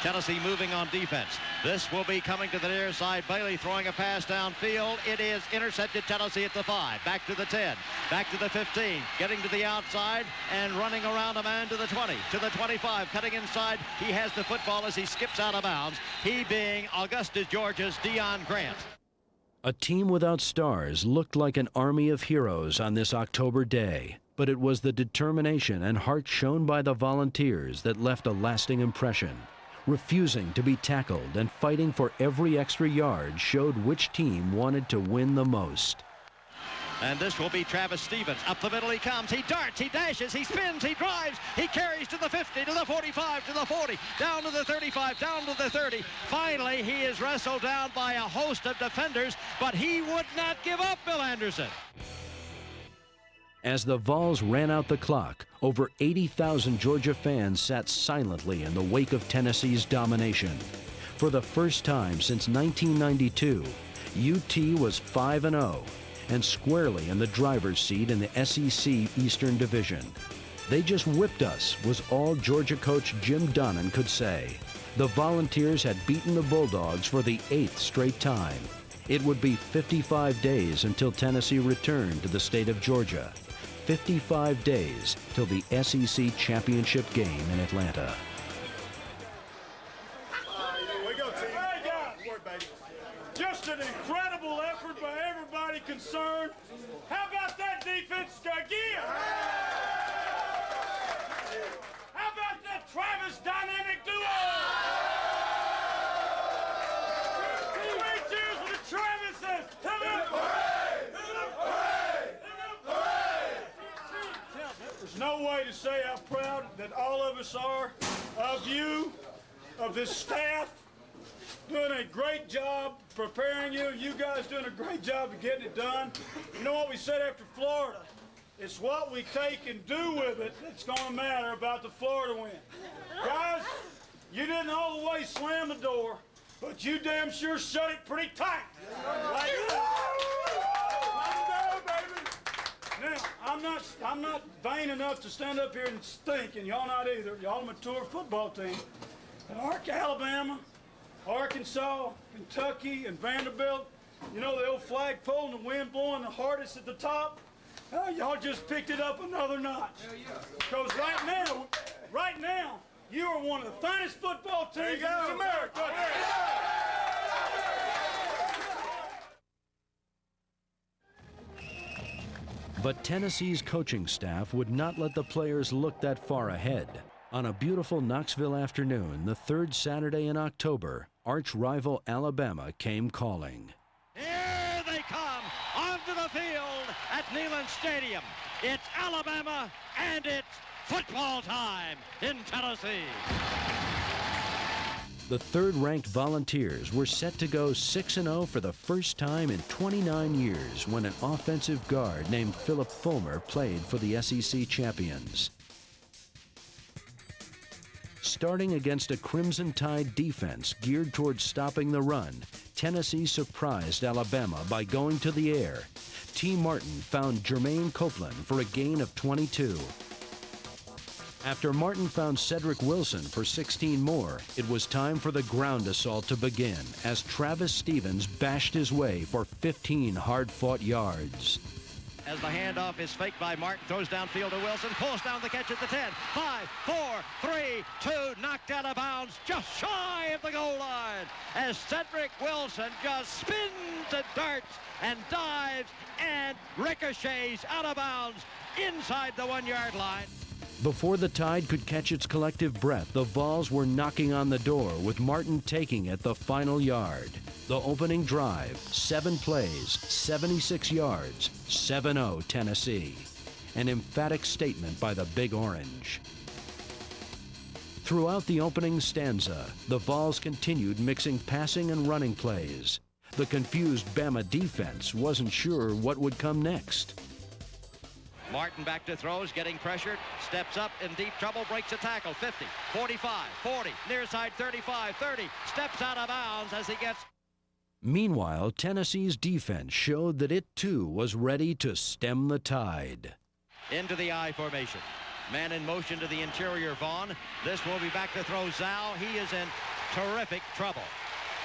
Tennessee moving on defense. This will be coming to the near side. Bailey throwing a pass downfield. It is intercepted. Tennessee at the 5. Back to the 10. Back to the 15. Getting to the outside and running around a man to the 20. To the 25. Cutting inside. He has the football as he skips out of bounds. He being Augusta, Georgia's Deion Grant. A team without stars looked like an army of heroes on this October day, but it was the determination and heart shown by the Volunteers that left a lasting impression. Refusing to be tackled and fighting for every extra yard showed which team wanted to win the most. And this will be Travis Stevens. Up the middle he comes. He darts. He dashes. He spins. He drives. He carries to the 50, to the 45, to the 40, down to the 35, down to the 30. Finally, he is wrestled down by a host of defenders, but he would not give up, Bill Anderson. As the Vols ran out the clock, over 80,000 Georgia fans sat silently in the wake of Tennessee's domination. For the first time since 1992, UT was 5-0 and squarely in the driver's seat in the SEC Eastern Division. "They just whipped us," was all Georgia coach Jim Donnan could say. The Volunteers had beaten the Bulldogs for the 8th straight time. It would be 55 days until Tennessee returned to the state of Georgia. 55 days till the SEC championship game in Atlanta. We go, team. Hey, guys. Just an incredible effort by everybody concerned. How about that defense again? How about that Travis dynamic duo? 3 cheers for the Travises. There's no way to say how proud that all of us are of you, of this staff, doing a great job preparing you. You guys doing a great job of getting it done. You know what we said after Florida? It's what we take and do with it that's going to matter about the Florida win. Guys, you didn't all the way slam the door, but you damn sure shut it pretty tight. Like that. Now, I'm not vain enough to stand up here and stink, and y'all not either. Y'all a mature football team. And Alabama, Arkansas, Kentucky, and Vanderbilt, you know, the old flagpole and the wind blowing the hardest at the top, y'all just picked it up another notch. Because right now, you are one of the finest football teams in America. But Tennessee's coaching staff would not let the players look that far ahead. On a beautiful Knoxville afternoon, the third Saturday in October, arch rival Alabama came calling. Here they come onto the field at Neyland Stadium. It's Alabama, and it's football time in Tennessee. The third-ranked Volunteers were set to go 6-0 for the first time in 29 years when an offensive guard named Philip Fulmer played for the SEC champions. Starting against a Crimson Tide defense geared towards stopping the run, Tennessee surprised Alabama by going to the air. T. Martin found Jermaine Copeland for a gain of 22. After Martin found Cedric Wilson for 16 more, it was time for the ground assault to begin as Travis Stevens bashed his way for 15 hard-fought yards. As the handoff is faked by Martin, throws downfield to Wilson, pulls down the catch at the 10. 5, 4, 3, 2, knocked out of bounds, just shy of the goal line. As Cedric Wilson just spins and darts and dives and ricochets out of bounds inside the 1-yard line. Before the Tide could catch its collective breath, the Vols were knocking on the door, with Martin taking it the final yard. The opening drive, 7 plays, 76 yards, 7-0 Tennessee. An emphatic statement by the Big Orange. Throughout the opening stanza, the Vols continued mixing passing and running plays. The confused Bama defense wasn't sure what would come next. Martin back to throws, getting pressured, steps up in deep trouble, breaks a tackle, 50, 45, 40, near side 35, 30, steps out of bounds as he gets... Meanwhile, Tennessee's defense showed that it too was ready to stem the tide. Into the I formation. Man in motion to the interior, Vaughn. This will be back to throw Zhao. He is in terrific trouble.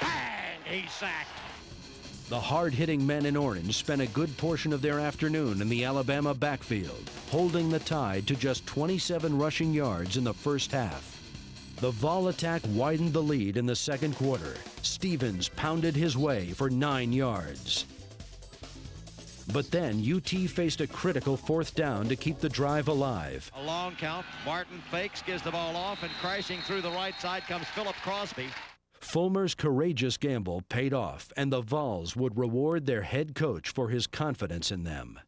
Bang! He's sacked. The hard-hitting men in orange spent a good portion of their afternoon in the Alabama backfield, holding the Tide to just 27 rushing yards in the first half. The Vol attack widened the lead in the second quarter. Stevens pounded his way for 9 yards. But then UT faced a critical 4th down to keep the drive alive. A long count. Martin fakes, gives the ball off, and crashing through the right side comes Philip Crosby. Fulmer's courageous gamble paid off, and the Vols would reward their head coach for his confidence in them.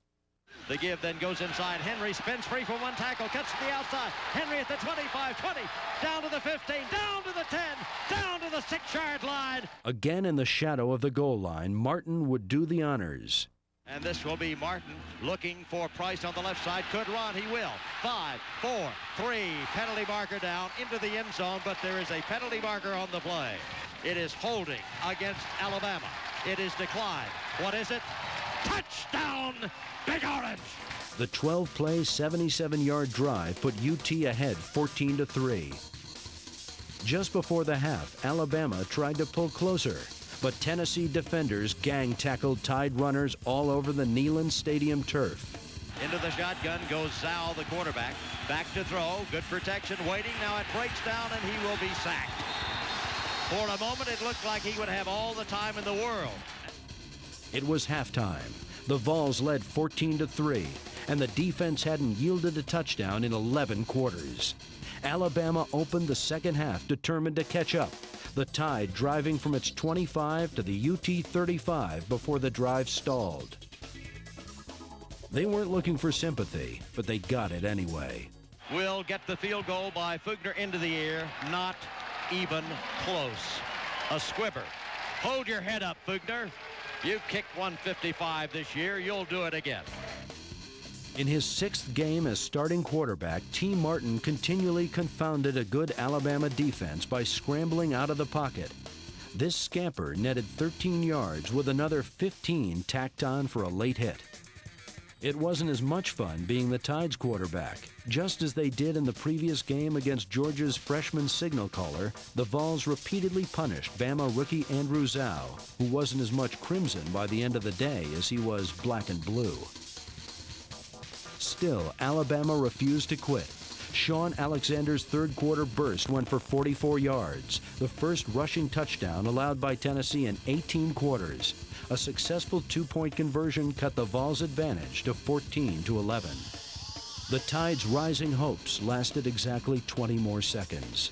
The give then goes inside. Henry spins free for one tackle, cuts to the outside. Henry at the 25, 20, down to the 15, down to the 10, down to the 6-yard line. Again in the shadow of the goal line, Martin would do the honors. And this will be Martin looking for Price on the left side. Could run, he will. 5, 4, 3, penalty marker down into the end zone, but there is a penalty marker on the play. It is holding against Alabama. It is declined. What is it? Touchdown, Big Orange! The 12-play, 77-yard drive put UT ahead 14-3. Just before the half, Alabama tried to pull closer, but Tennessee defenders gang-tackled Tide runners all over the Neyland Stadium turf. Into the shotgun goes Zhao, the quarterback. Back to throw, good protection, waiting, now it breaks down and he will be sacked. For a moment it looked like he would have all the time in the world. It was halftime. The Vols led 14-3, and the defense hadn't yielded a touchdown in 11 quarters. Alabama opened the second half determined to catch up, the Tide driving from its 25 to the UT 35 before the drive stalled. They weren't looking for sympathy, but they got it anyway. Will get the field goal by Fugner into the air. Not even close. A squibber. Hold your head up, Fugner. You kicked 155 this year. You'll do it again. In his 6th game as starting quarterback, T. Martin continually confounded a good Alabama defense by scrambling out of the pocket. This scamper netted 13 yards with another 15 tacked on for a late hit. It wasn't as much fun being the Tide's quarterback. Just as they did in the previous game against Georgia's freshman signal caller, the Vols repeatedly punished Bama rookie Andrew Zhao, who wasn't as much crimson by the end of the day as he was black and blue. Still, Alabama refused to quit. Sean Alexander's third quarter burst went for 44 yards, the first rushing touchdown allowed by Tennessee in 18 quarters. A successful two-point conversion cut the Vols' advantage to 14-11. The Tide's rising hopes lasted exactly 20 more seconds.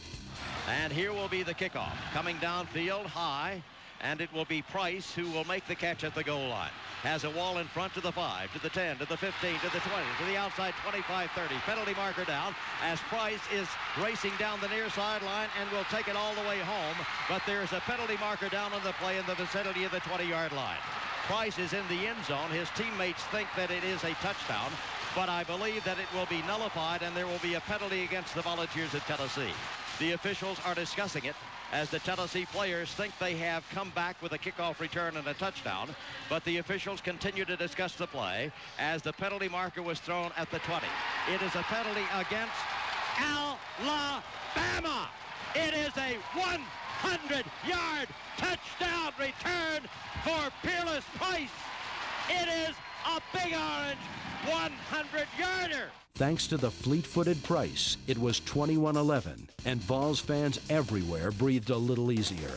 And here will be the kickoff. Coming downfield high, and it will be Price who will make the catch at the goal line. Has a wall in front to the 5, to the 10, to the 15, to the 20, to the outside 25-30. Penalty marker down as Price is racing down the near sideline and will take it all the way home. But there's a penalty marker down on the play in the vicinity of the 20-yard line. Price is in the end zone. His teammates think that it is a touchdown, but I believe that it will be nullified and there will be a penalty against the Volunteers of Tennessee. The officials are discussing it as the Tennessee players think they have come back with a kickoff return and a touchdown, but the officials continue to discuss the play as the penalty marker was thrown at the 20. It is a penalty against Alabama. It is a 100-yard touchdown return for Peerless Price. It is a Big Orange 100-yarder. Thanks to the fleet-footed Price, it was 21-11, and Vols fans everywhere breathed a little easier.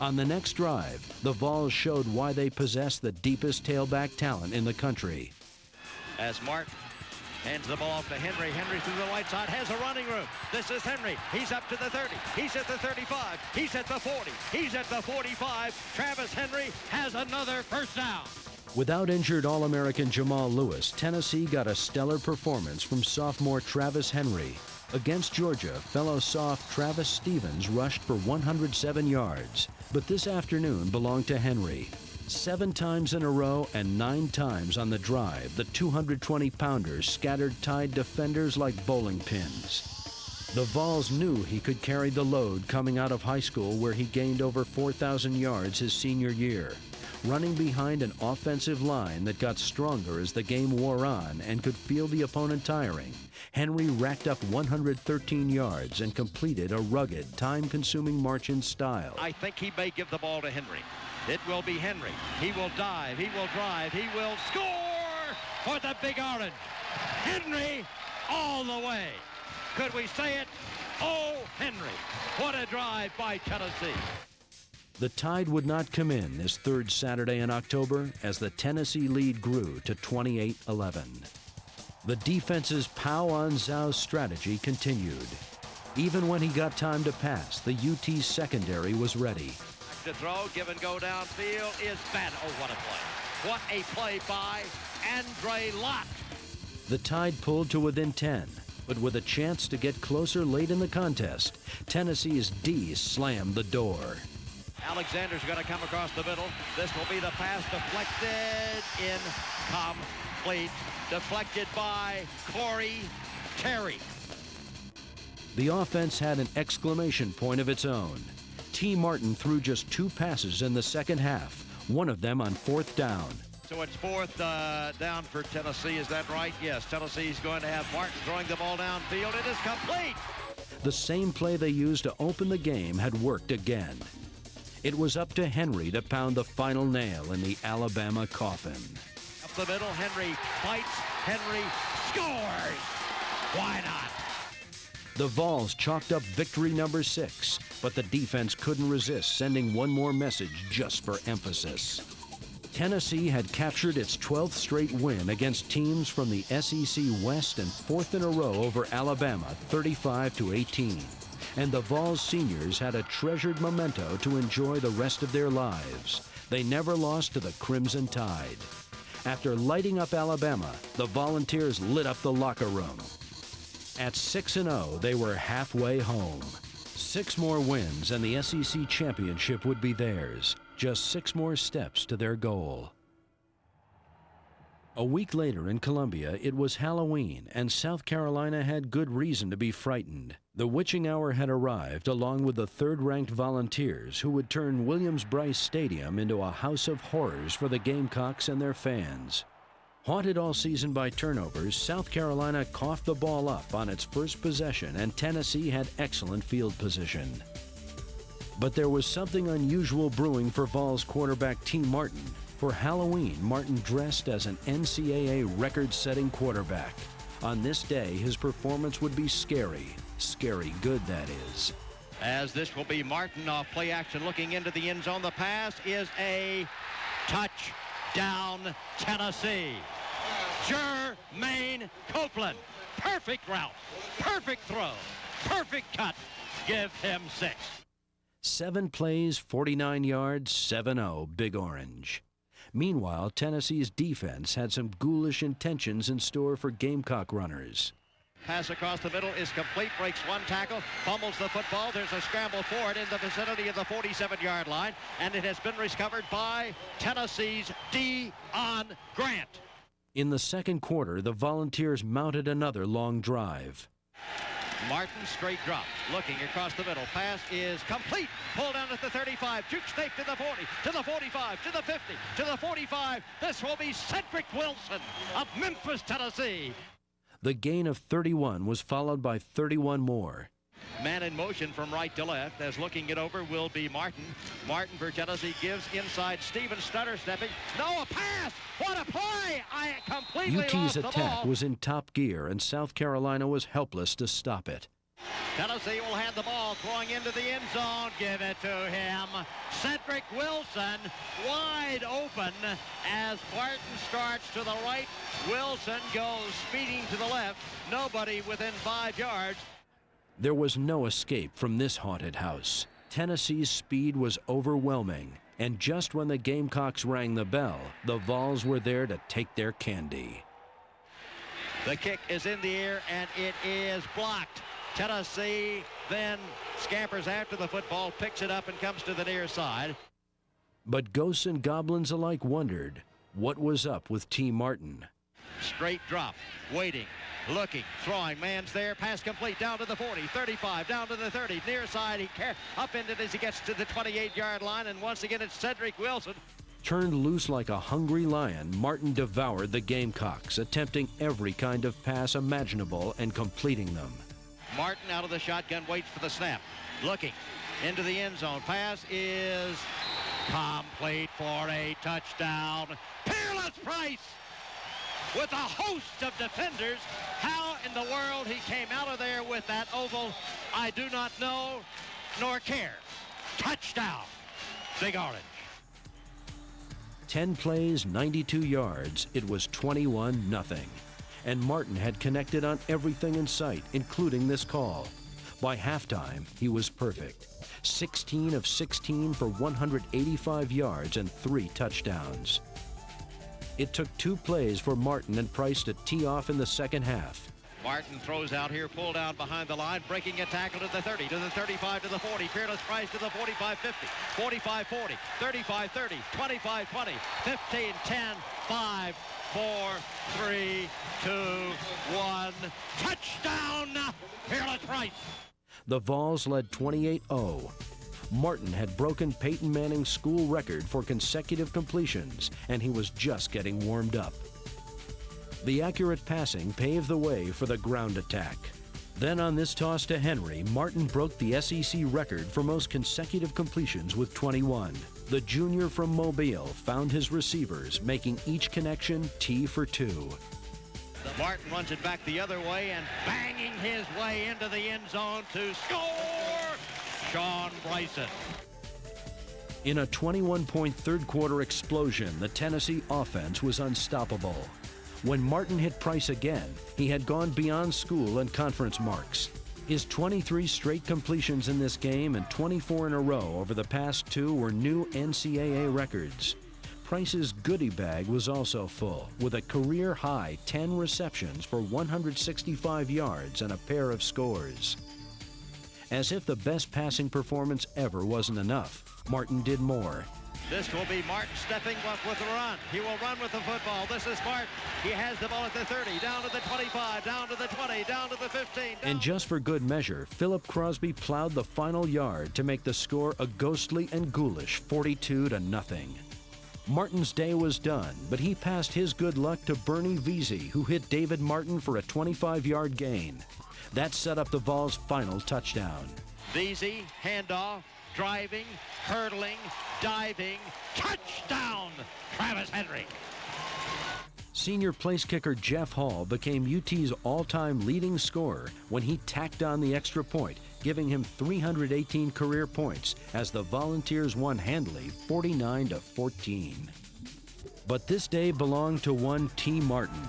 On the next drive, the Vols showed why they possess the deepest tailback talent in the country. As Martin hands the ball off to Henry. Henry through the right side has a running room. This is Henry. He's up to the 30. He's at the 35. He's at the 40. He's at the 45. Travis Henry has another first down. Without injured All-American Jamal Lewis, Tennessee got a stellar performance from sophomore Travis Henry. Against Georgia, fellow soph Travis Stevens rushed for 107 yards, but this afternoon belonged to Henry. 7 times in a row and 9 times on the drive, the 220-pounder scattered Tide defenders like bowling pins. The Vols knew he could carry the load coming out of high school, where he gained over 4,000 yards his senior year. Running behind an offensive line that got stronger as the game wore on and could feel the opponent tiring, Henry racked up 113 yards and completed a rugged, time-consuming march in style. I think he may give the ball to Henry. It will be Henry. He will dive. He will drive. He will score for the Big Orange. Henry all the way. Could we say it? Oh, Henry. What a drive by Tennessee. The Tide would not come in this third Saturday in October as the Tennessee lead grew to 28-11. The defense's pow-on-Zhao strategy continued. Even when he got time to pass, the UT secondary was ready. To throw, give and go downfield is bad. Oh, what a play. What a play by Andre Lott. The Tide pulled to within 10, but with a chance to get closer late in the contest, Tennessee's D slammed the door. Alexander's going to come across the middle. This will be the pass deflected, incomplete. Deflected by Corey Terry. The offense had an exclamation point of its own. T. Martin threw just 2 passes in the second half, one of them on 4th down. So it's 4th down for Tennessee, is that right? Yes, Tennessee's going to have Martin throwing the ball downfield. It is complete. The same play they used to open the game had worked again. It was up to Henry to pound the final nail in the Alabama coffin. Up the middle, Henry fights, Henry scores! Why not? The Vols chalked up victory number 6, but the defense couldn't resist sending one more message just for emphasis. Tennessee had captured its 12th straight win against teams from the SEC West and 4th in a row over Alabama, 35-18. And the Vols seniors had a treasured memento to enjoy the rest of their lives. They never lost to the Crimson Tide. After lighting up Alabama, the Volunteers lit up the locker room. At 6-0, they were halfway home. 6 more wins and the SEC championship would be theirs. Just 6 more steps to their goal. A week later in Columbia, it was Halloween, and South Carolina had good reason to be frightened. The witching hour had arrived, along with the 3rd-ranked Volunteers, who would turn Williams-Brice Stadium into a house of horrors for the Gamecocks and their fans. Haunted all season by turnovers, South Carolina coughed the ball up on its first possession, and Tennessee had excellent field position. But there was something unusual brewing for Vols quarterback T. Martin. For Halloween, Martin dressed as an NCAA record-setting quarterback. On this day, his performance would be scary. Scary good, that is. As this will be Martin off play action looking into the end zone. The pass is a touchdown, Tennessee. Jermaine Copeland. Perfect route, perfect throw, perfect cut. Give him 6. 7 plays, 49 yards, 7-0, Big Orange. Meanwhile, Tennessee's defense had some ghoulish intentions in store for Gamecock runners. Pass across the middle is complete, breaks one tackle, fumbles the football. There's a scramble for it in the vicinity of the 47-yard line, and it has been recovered by Tennessee's Deon Grant. In the second quarter, the Volunteers mounted another long drive. Martin straight drops, looking across the middle. Pass is complete. Pulled down at the 35. Juke snake to the 40, to the 45, to the 50, to the 45. This will be Cedric Wilson of Memphis, Tennessee. The gain of 31 was followed by 31 more. Man in motion from right to left, as looking it over will be Martin. Martin for Tennessee gives inside. Steven stutter stepping. No, a pass! What a play! I completely UT's lost the attack ball. was in top gear, and South Carolina was helpless to stop it. Tennessee will hand the ball, throwing into the end zone. Give it to him. Cedric Wilson wide open as Martin starts to the right. Wilson goes speeding to the left. Nobody within 5 yards. There was no escape from this haunted house. Tennessee's speed was overwhelming, and just when the Gamecocks rang the bell, the Vols were there to take their candy. The kick is in the air, and it is blocked. Tennessee then scampers after the football, picks it up, and comes to the near side. But ghosts and goblins alike wondered what was up with T. Martin. Straight drop, waiting, looking, throwing, man's there, pass complete, down to the 40, 35, down to the 30, near side, he up into it as he gets to the 28-yard line, and once again it's Cedric Wilson. Turned loose like a hungry lion, Martin devoured the Gamecocks, attempting every kind of pass imaginable and completing them. Martin out of the shotgun, waits for the snap, looking into the end zone. Pass is complete for a touchdown. Peerless Price with a host of defenders. How in the world he came out of there with that oval, I do not know nor care. Touchdown, Big Orange. 10 plays, 92 yards. It was 21-0. And Martin had connected on everything in sight, including this call. By halftime, he was perfect. 16 of 16 for 185 yards and 3 touchdowns. It took 2 plays for Martin and Price to tee off in the second half. Martin throws out here, pull down behind the line, breaking a tackle to the 30, to the 35, to the 40. Peerless Price to the 45-50, 45-40, 35-30, 25-20, 15-10, 5, 4, 3, 2, 1. Touchdown, Peerless Price. The Vols led 28-0. Martin had broken Peyton Manning's school record for consecutive completions, and he was just getting warmed up. The accurate passing paved the way for the ground attack. Then on this toss to Henry, Martin broke the SEC record for most consecutive completions with 21. The junior from Mobile found his receivers, making each connection T for 2. Martin runs it back the other way and banging his way into the end zone to score, Sean Bryson. In a 21-point third-quarter explosion, the Tennessee offense was unstoppable. When Martin hit Price again, he had gone beyond school and conference marks. His 23 straight completions in this game and 24 in a row over the past 2 were new NCAA records. Price's goodie bag was also full, with a career-high 10 receptions for 165 yards and a pair of scores. As if the best passing performance ever wasn't enough, Martin did more. This will be Martin stepping up with the run. He will run with the football. This is Martin. He has the ball at the 30, down to the 25, down to the 20, down to the 15. And just for good measure, Philip Crosby plowed the final yard to make the score a ghostly and ghoulish 42-0. Martin's day was done, but he passed his good luck to Bernie Veazey, who hit David Martin for a 25-yard gain. That set up the Vols' final touchdown. Veazey, handoff, driving, hurdling, diving, touchdown, Travis Henry. Senior place kicker Jeff Hall became UT's all-time leading scorer when he tacked on the extra point, giving him 318 career points as the Volunteers won handily 49-14. But this day belonged to one T. Martin,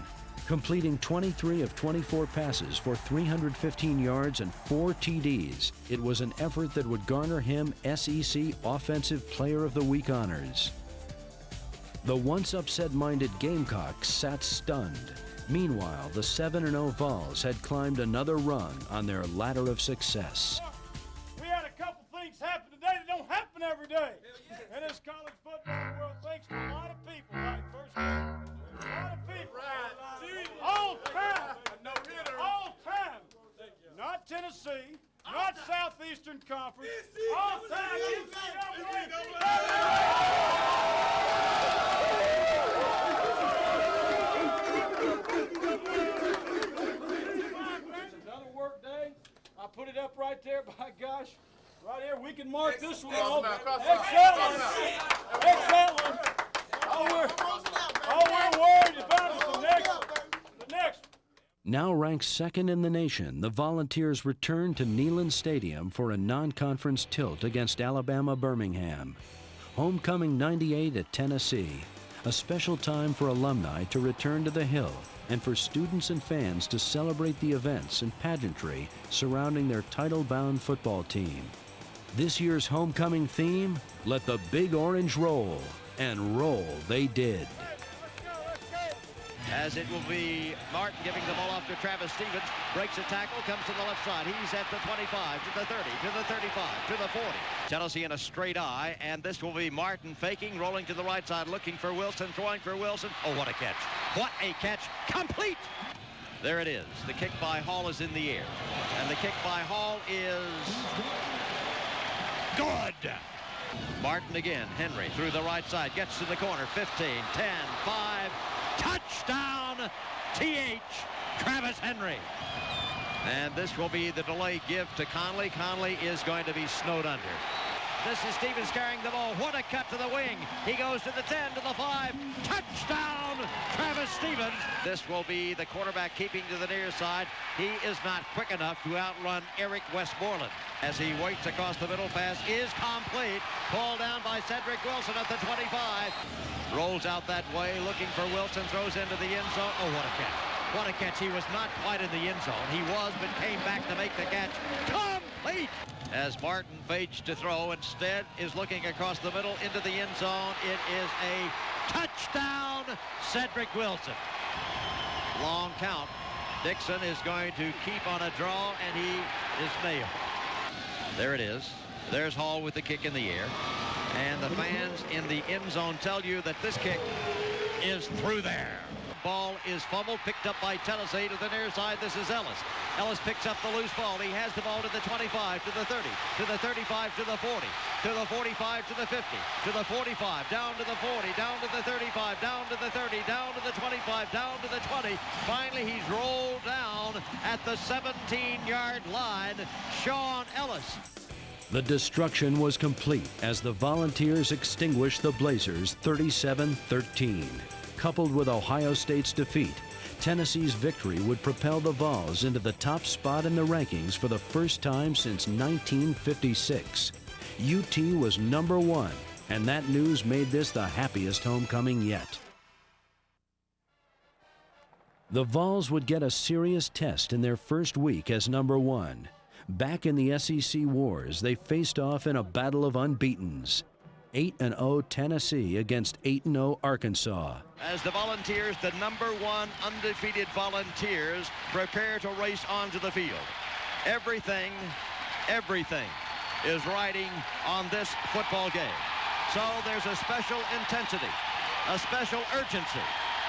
completing 23 of 24 passes for 315 yards and 4 TDs. It was an effort that would garner him SEC Offensive Player of the Week honors. The once upset-minded Gamecocks sat stunned. Meanwhile, the 7-0 Vols had climbed another rung on their ladder of success. We had a couple things happen today that don't happen every day. In this college football world, thanks to a lot of people, like first a lot of people. All time. All time. Not Tennessee, not Southeastern Conference. All time. Another work day. I put it up right there, by gosh. Right here, we can mark this one off. Excellent. All we're worried about is the next. Now ranked second in the nation, the Volunteers returned to Neyland Stadium for a non-conference tilt against Alabama Birmingham. Homecoming 98 at Tennessee, a special time for alumni to return to the Hill and for students and fans to celebrate the events and pageantry surrounding their title-bound football team. This year's homecoming theme, let the Big Orange roll, and roll they did. As it will be Martin giving the ball off to Travis Stevens, breaks a tackle, comes to the left side. He's at the 25, to the 30, to the 35, to the 40. Tennessee in a straight eye, and this will be Martin faking, rolling to the right side, looking for Wilson, throwing for Wilson. Oh, what a catch. What a catch. Complete. There it is. The kick by Hall is in the air. And the kick by Hall is good. Martin again. Henry through the right side. Gets to the corner. 15, 10, 5. Touchdown, T.H. Travis Henry. And this will be the delay give to Conley. Conley is going to be snowed under. This is Stevens carrying the ball. What a cut to the wing. He goes to the 10, to the 5. Touchdown, Travis Stevens. This will be the quarterback keeping to the near side. He is not quick enough to outrun Eric Westmoreland. As he waits across the middle, pass is complete. Ball down by Cedric Wilson at the 25. Rolls out that way, looking for Wilson, throws into the end zone. Oh, what a catch. What a catch. He was not quite in the end zone. He was, but came back to make the catch. Complete! As Martin fakes to throw, instead is looking across the middle into the end zone. It is a touchdown, Cedric Wilson. Long count. Dixon is going to keep on a draw, and he is nailed. There it is. There's Hall with the kick in the air. And the fans in the end zone tell you that this kick is through there. Ball is fumbled, picked up by Tennessee to the near side. This is Ellis. Ellis picks up the loose ball. He has the ball to the 25, to the 30, to the 35, to the 40, to the 45, to the 50, to the 45, down to the 40, down to the 35, down to the 30, down to the 25, down to the 20. Finally, he's rolled down at the 17-yard line. Sean Ellis. The destruction was complete as the Volunteers extinguished the Blazers 37-13. Coupled with Ohio State's defeat, Tennessee's victory would propel the Vols into the top spot in the rankings for the first time since 1956. UT was number 1, and that news made this the happiest homecoming yet. The Vols would get a serious test in their first week as number 1. Back in the SEC wars, they faced off in a battle of unbeatens. 8-0 Tennessee against 8-0 Arkansas. As the Volunteers, the number 1 undefeated Volunteers, prepare to race onto the field. Everything is riding on this football game. So there's a special intensity, a special urgency.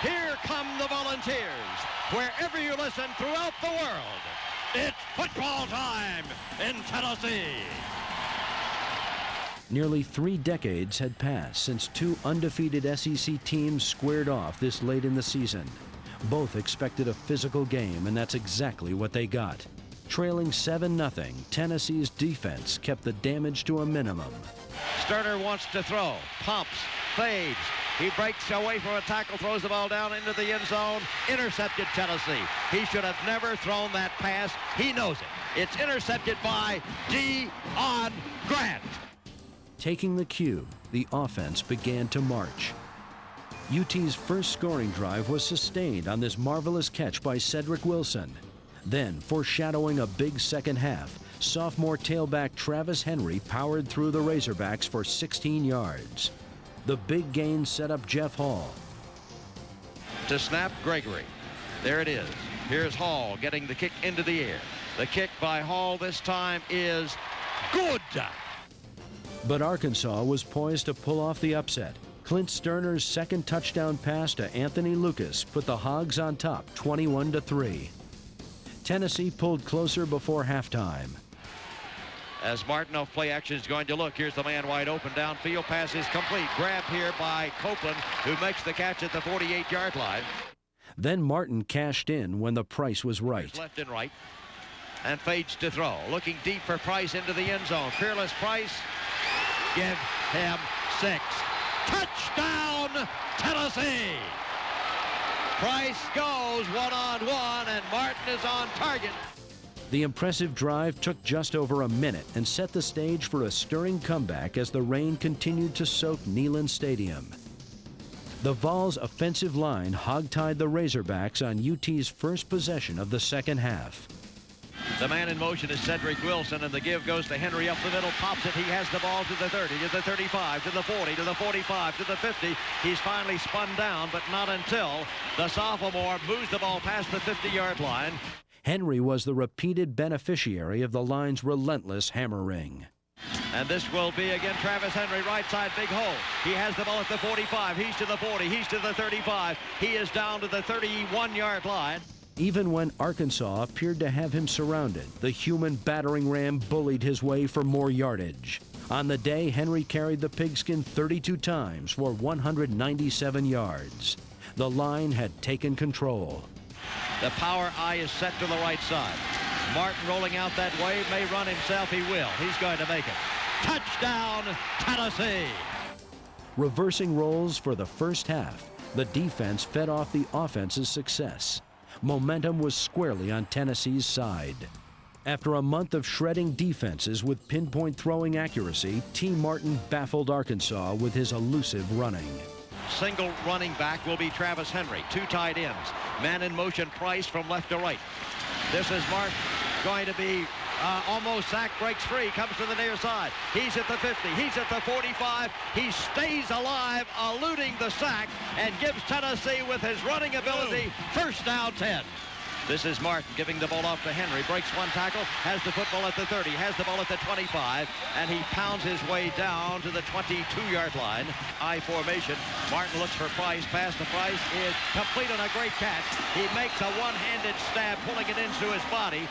Here come the Volunteers. Wherever you listen throughout the world, it's football time in Tennessee. Nearly 3 decades had passed since 2 undefeated SEC teams squared off this late in the season. Both expected a physical game, and that's exactly what they got. Trailing 7-0, Tennessee's defense kept the damage to a minimum. Sterner wants to throw, pumps, fades. He breaks away from a tackle, throws the ball down into the end zone. Intercepted Tennessee. He should have never thrown that pass. He knows it. It's intercepted by Deion Grant. Taking the cue, the offense began to march. UT's first scoring drive was sustained on this marvelous catch by Cedric Wilson. Then, foreshadowing a big second half, sophomore tailback Travis Henry powered through the Razorbacks for 16 yards. The big gain set up Jeff Hall. To snap Gregory. There it is. Here's Hall getting the kick into the air. The kick by Hall this time is good. But Arkansas was poised to pull off the upset. Clint Sterner's second touchdown pass to Anthony Lucas put the Hogs on top 21-3. Tennessee pulled closer before halftime. As Martin off play action is going to look, here's the man wide open downfield. Pass is complete. Grabbed here by Copeland, who makes the catch at the 48-yard line. Then Martin cashed in when the price was right. Left and right, and fades to throw. Looking deep for Price into the end zone. Fearless Price. Give him 6. Touchdown, Tennessee! Price goes one-on-one, and Martin is on target. The impressive drive took just over a minute and set the stage for a stirring comeback as the rain continued to soak Neyland Stadium. The Vols' offensive line hogtied the Razorbacks on UT's first possession of the second half. The man in motion is Cedric Wilson, and the give goes to Henry up the middle, pops it. He has the ball to the 30, to the 35, to the 40, to the 45, to the 50. He's finally spun down, but not until the sophomore moves the ball past the 50-yard line. Henry was the repeated beneficiary of the line's relentless hammering. And this will be again Travis Henry, right side, big hole. He has the ball at the 45. He's to the 40. He's to the 35. He is down to the 31-yard line. Even when Arkansas appeared to have him surrounded, the human battering ram bullied his way for more yardage. On the day, Henry carried the pigskin 32 times for 197 yards. The line had taken control. The power eye is set to the right side. Martin rolling out that way, may run himself. He will. He's going to make it. Touchdown, Tennessee! Reversing roles for the first half, the defense fed off the offense's success. Momentum was squarely on Tennessee's side. After a month of shredding defenses with pinpoint throwing accuracy, T. Martin baffled Arkansas with his elusive running. Single running back will be Travis Henry. 2 tight ends. Man in motion, Price from left to right. This is Martin going to be almost sacked, breaks free, comes to the near side. He's at the 50, he's at the 45. He stays alive, eluding the sack, and gives Tennessee, with his running ability, first down 10. This is Martin giving the ball off to Henry, breaks one tackle, has the football at the 30, has the ball at the 25, and he pounds his way down to the 22-yard line. I formation. Martin looks for Price. Pass to Price is complete on a great catch. He makes a one-handed stab, pulling it into his body.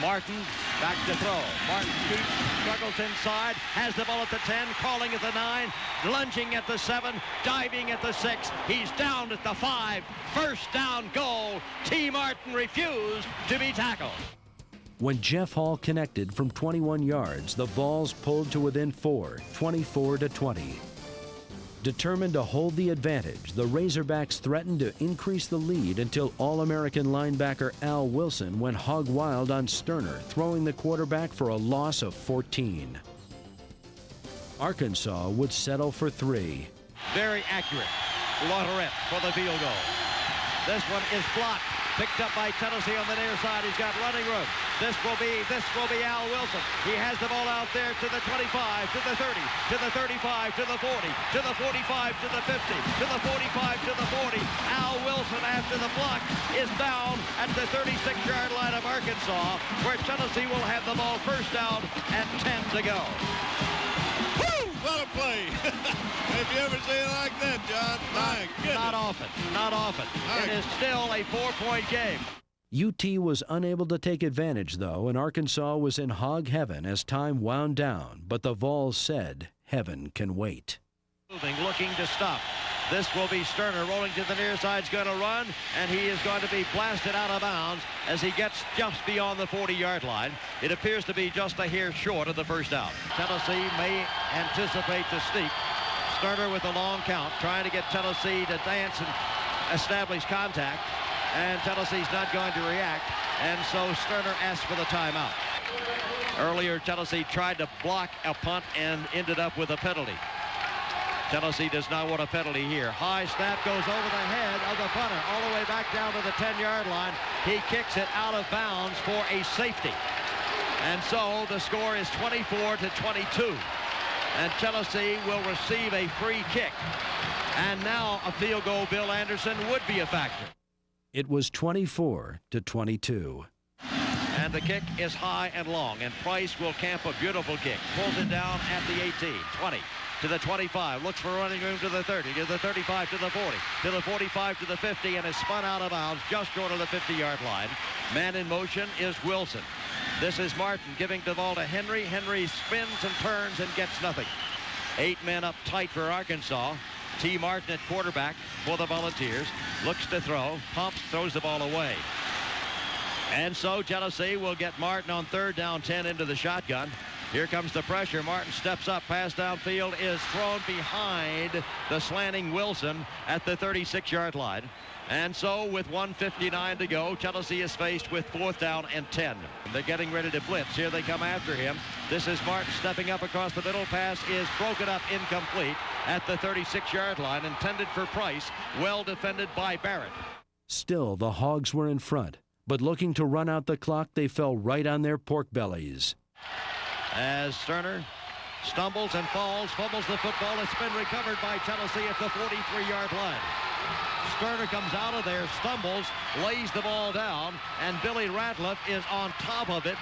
Martin back to throw. Martin keeps, struggles inside, has the ball at the 10, crawling at the 9, lunging at the 7, diving at the 6. He's down at the 5. First down goal. T. Martin refused to be tackled. When Jeff Hall connected from 21 yards, the Vols pulled to within 4, 24-20. Determined to hold the advantage, the Razorbacks threatened to increase the lead until All-American linebacker Al Wilson went hog wild on Sterner, throwing the quarterback for a loss of 14. Arkansas would settle for 3. Very accurate. Lauderette for the field goal. This one is blocked. Picked up by Tennessee on the near side. He's got running room. This will be Al Wilson. He has the ball out there to the 25, to the 30, to the 35, to the 40, to the 45, to the 50, to the 45, to the 40. Al Wilson, after the block, is down at the 36-yard line of Arkansas, where Tennessee will have the ball first down and 10 to go. Woo! What a play. Have you ever seen it like that, John? My goodness. Not often. Not often. It is still a 4-point game. UT was unable to take advantage, though, and Arkansas was in hog heaven as time wound down, but the Vols said, heaven can wait. Moving, looking to stop. This will be Sterner rolling to the near side. He's going to run, and he is going to be blasted out of bounds as he gets just beyond the 40-yard line. It appears to be just a hair short of the first down. Tennessee may anticipate the sneak. Sterner with a long count, trying to get Tennessee to dance and establish contact, and Tennessee's not going to react, and so Sterner asks for the timeout. Earlier, Tennessee tried to block a punt and ended up with a penalty. Tennessee does not want a penalty here. High snap goes over the head of the punter all the way back down to the 10-yard line. He kicks it out of bounds for a safety. And so the score is 24-22. And Tennessee will receive a free kick. And now a field goal, Bill Anderson, would be a factor. It was 24-22. And the kick is high and long, and Price will camp a beautiful kick. Pulls it down at the 18, 20, to the 25, looks for running room to the 30, to the 35, to the 40, to the 45, to the 50, and is spun out of bounds just short of the 50-yard line. Man in motion is Wilson. This is Martin giving the ball to Henry. Henry spins and turns and gets nothing. 8 men up tight for Arkansas. T. Martin at quarterback for the Volunteers. Looks to throw, pumps, throws the ball away. And so Tennessee will get Martin on 3rd down 10 into the shotgun. Here comes the pressure. Martin steps up. Pass downfield is thrown behind the slanting Wilson at the 36-yard line. And so with 1:59 to go, Tennessee is faced with 4th down and 10. They're getting ready to blitz. Here they come after him. This is Martin stepping up across the middle. Pass is broken up, incomplete at the 36-yard line, intended for Price. Well defended by Barrett. Still, the Hogs were in front, but looking to run out the clock, they fell right on their pork bellies. As Sterner stumbles and falls, fumbles the football. It's been recovered by Tennessee at the 43-yard line. Sterner comes out of there, stumbles, lays the ball down, and Billy Ratliff is on top of it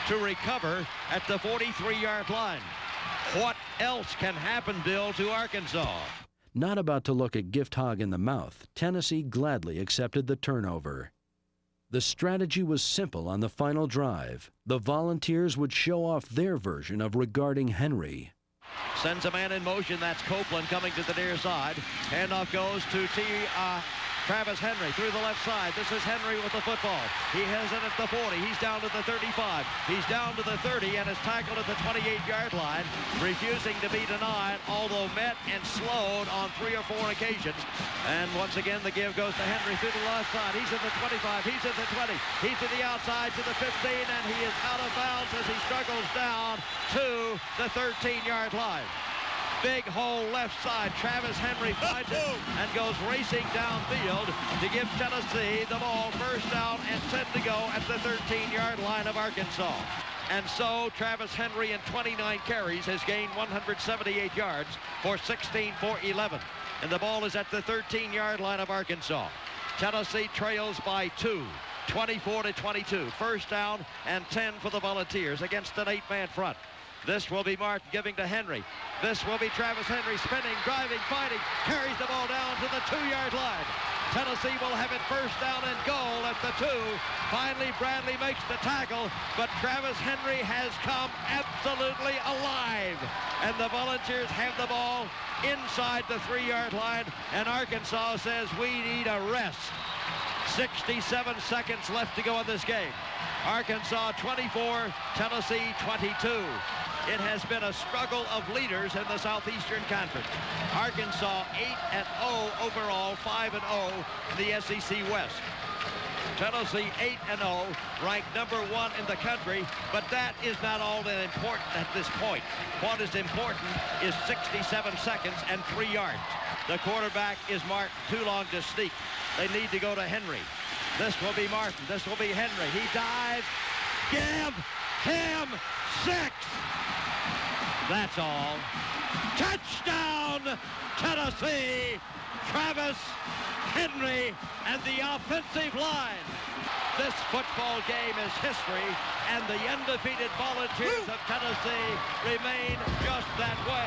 to recover at the 43-yard line. What else can happen, Bill, to Arkansas? Not about to look a gift hog in the mouth, Tennessee gladly accepted the turnover. The strategy was simple on the final drive. The Volunteers would show off their version of regarding Henry. Sends a man in motion. That's Copeland coming to the near side. Handoff goes to Travis Henry through the left side. This is Henry with the football. He has it at the 40. He's down to the 35. He's down to the 30 and is tackled at the 28-yard line, refusing to be denied, although met and slowed on 3 or 4 occasions. And once again, the give goes to Henry through the left side. He's at the 25. He's at the 20. He's to the outside to the 15, and he is out of bounds as he struggles down to the 13-yard line. Big hole left side. Travis Henry finds it and goes racing downfield to give Tennessee the ball. 1st down and 10 to go at the 13-yard line of Arkansas. And so Travis Henry in 29 carries has gained 178 yards for 16 for 11. And the ball is at the 13-yard line of Arkansas. Tennessee trails by 2. 24-22. 1st down and 10 for the Volunteers against an 8-man front. This will be Martin giving to Henry. This will be Travis Henry spinning, driving, fighting, carries the ball down to the 2-yard line. Tennessee will have it 1st down and goal at the 2. Finally, Bradley makes the tackle, but Travis Henry has come absolutely alive. And the Volunteers have the ball inside the 3-yard line, and Arkansas says we need a rest. 67 seconds left to go in this game. Arkansas 24, Tennessee 22. It has been a struggle of leaders in the Southeastern Conference. Arkansas 8-0 overall, 5-0 in the SEC West. Tennessee 8-0, ranked number 1 in the country, but that is not all that important at this point. What is important is 67 seconds and 3 yards. The quarterback is Martin, too long to sneak. They need to go to Henry. This will be Martin. This will be Henry. He dives. Give him 6. That's all. Touchdown, Tennessee. Travis Henry and the offensive line. This football game is history, and the undefeated Volunteers of Tennessee remain just that way.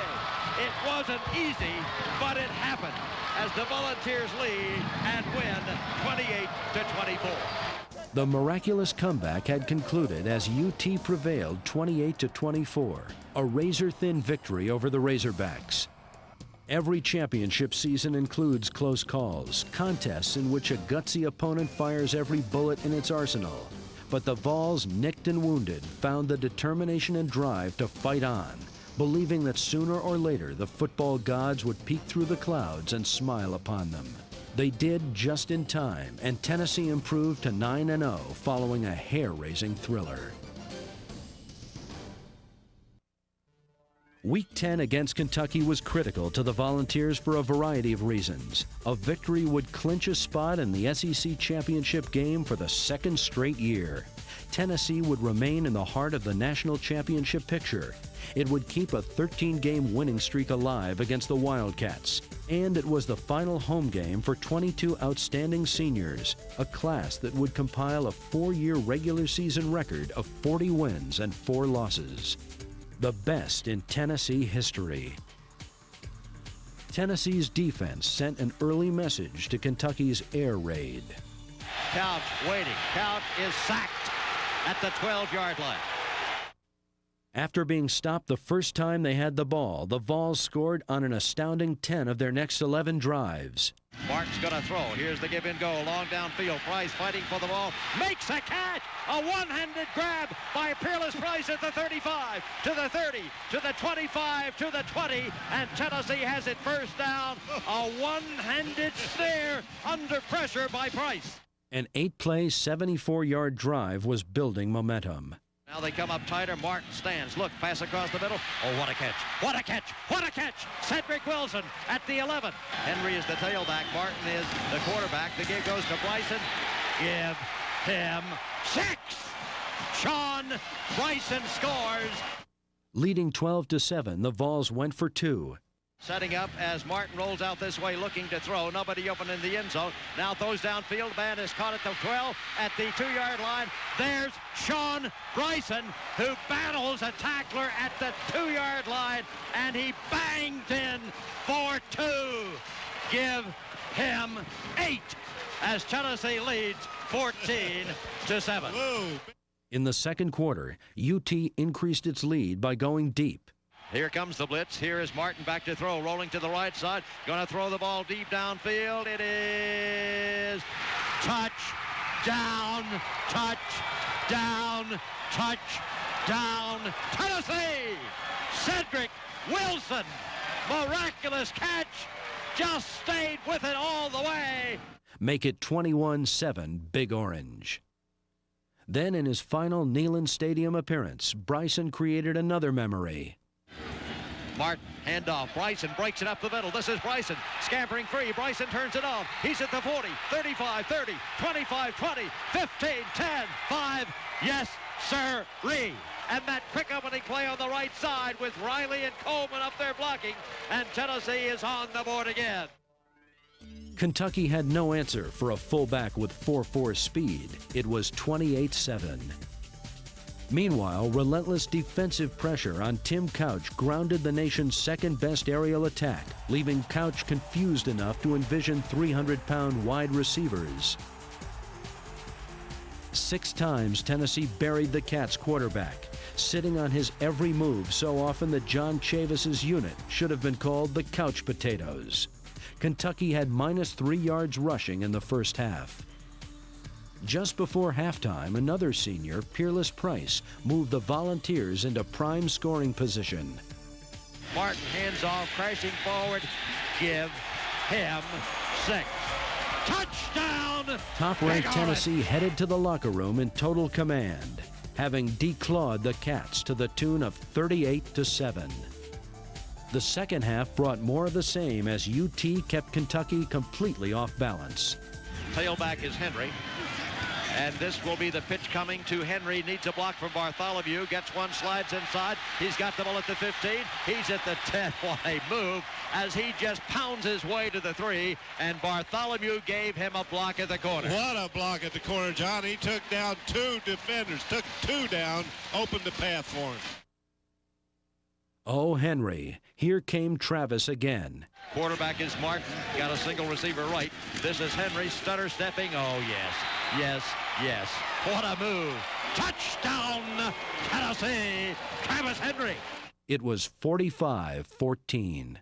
It wasn't easy, but it happened as the Volunteers lead and win 28-24. The miraculous comeback had concluded as UT prevailed 28-24, a razor-thin victory over the Razorbacks. Every championship season includes close calls, contests in which a gutsy opponent fires every bullet in its arsenal. But the Vols, nicked and wounded, found the determination and drive to fight on, believing that sooner or later the football gods would peek through the clouds and smile upon them. They did just in time, and Tennessee improved to 9-0 following a hair-raising thriller. Week 10 against Kentucky was critical to the Volunteers for a variety of reasons. A victory would clinch a spot in the SEC championship game for the second straight year. Tennessee would remain in the heart of the national championship picture. It would keep a 13-game winning streak alive against the Wildcats. And it was the final home game for 22 outstanding seniors, a class that would compile a 4-year regular season record of 40 wins and 4 losses. The best in Tennessee history. Tennessee's defense sent an early message to Kentucky's air raid. Couch waiting. Couch is sacked at the 12-yard line. After being stopped the first time they had the ball, the Vols scored on an astounding 10 of their next 11 drives. Martin's going to throw. Here's the give and go. Long downfield. Price fighting for the ball. Makes a catch. A one-handed grab by Peerless Price at the 35, to the 30, to the 25, to the 20. And Tennessee has it first down. A one-handed snare under pressure by Price. An 8-play, 74-yard drive was building momentum. Now they come up tighter. Martin stands. Look, pass across the middle. Oh, what a catch. What a catch. What a catch. Cedric Wilson at the 11. Henry is the tailback. Martin is the quarterback. The give goes to Bryson. Give him 6. Sean Bryson scores. Leading 12-7, the Vols went for 2. Setting up as Martin rolls out this way, looking to throw. Nobody open in the end zone. Now throws downfield. Man is caught at the 12, at the 2-yard line. There's Sean Bryson, who battles a tackler at the 2-yard line, and he banged in for 2. Give him 8 as Tennessee leads 14-7. Whoa. In the second quarter, UT increased its lead by going deep. Here comes the blitz. Here is Martin back to throw, rolling to the right side. Going to throw the ball deep downfield. It is touchdown, touchdown, touchdown, Tennessee! Cedric Wilson, miraculous catch, just stayed with it all the way. Make it 21-7 Big Orange. Then in his final Neyland Stadium appearance, Bryson created another memory. Martin, handoff. Bryson breaks it up the middle. This is Bryson scampering free. Bryson turns it off. He's at the 40, 35, 30, 25, 20, 15, 10, 5. Yes, sir-ree. And that quick opening play on the right side with Riley and Coleman up there blocking. And Tennessee is on the board again. Kentucky had no answer for a fullback with 4.4 speed. It was 28-7. Meanwhile, relentless defensive pressure on Tim Couch grounded the nation's second-best aerial attack, leaving Couch confused enough to envision 300-pound wide receivers. 6 times Tennessee buried the Cats quarterback, sitting on his every move so often that John Chavis's unit should have been called the Couch Potatoes. Kentucky had -3 yards rushing in the first half. Just before halftime, another senior, Peerless Price, moved the Volunteers into prime scoring position. Martin hands off, crashing forward. Give him 6. Touchdown! Top-ranked Tennessee headed to the locker room in total command, having declawed the Cats to the tune of 38-7. The second half brought more of the same as UT kept Kentucky completely off balance. Tailback is Henry. And this will be the pitch coming to Henry. Needs a block from Bartholomew. Gets one, slides inside. He's got the ball at the 15. He's at the 10. What a move as he just pounds his way to the 3. And Bartholomew gave him a block at the corner. What a block at the corner, John. He took down 2 defenders. Took 2 down. Opened the path for him. Oh, Henry. Here came Travis again. Quarterback is Martin. Got a single receiver right. This is Henry stutter stepping. Oh, yes. Yes, yes. What a move. Touchdown, Tennessee. Travis Henry. It was 45-14.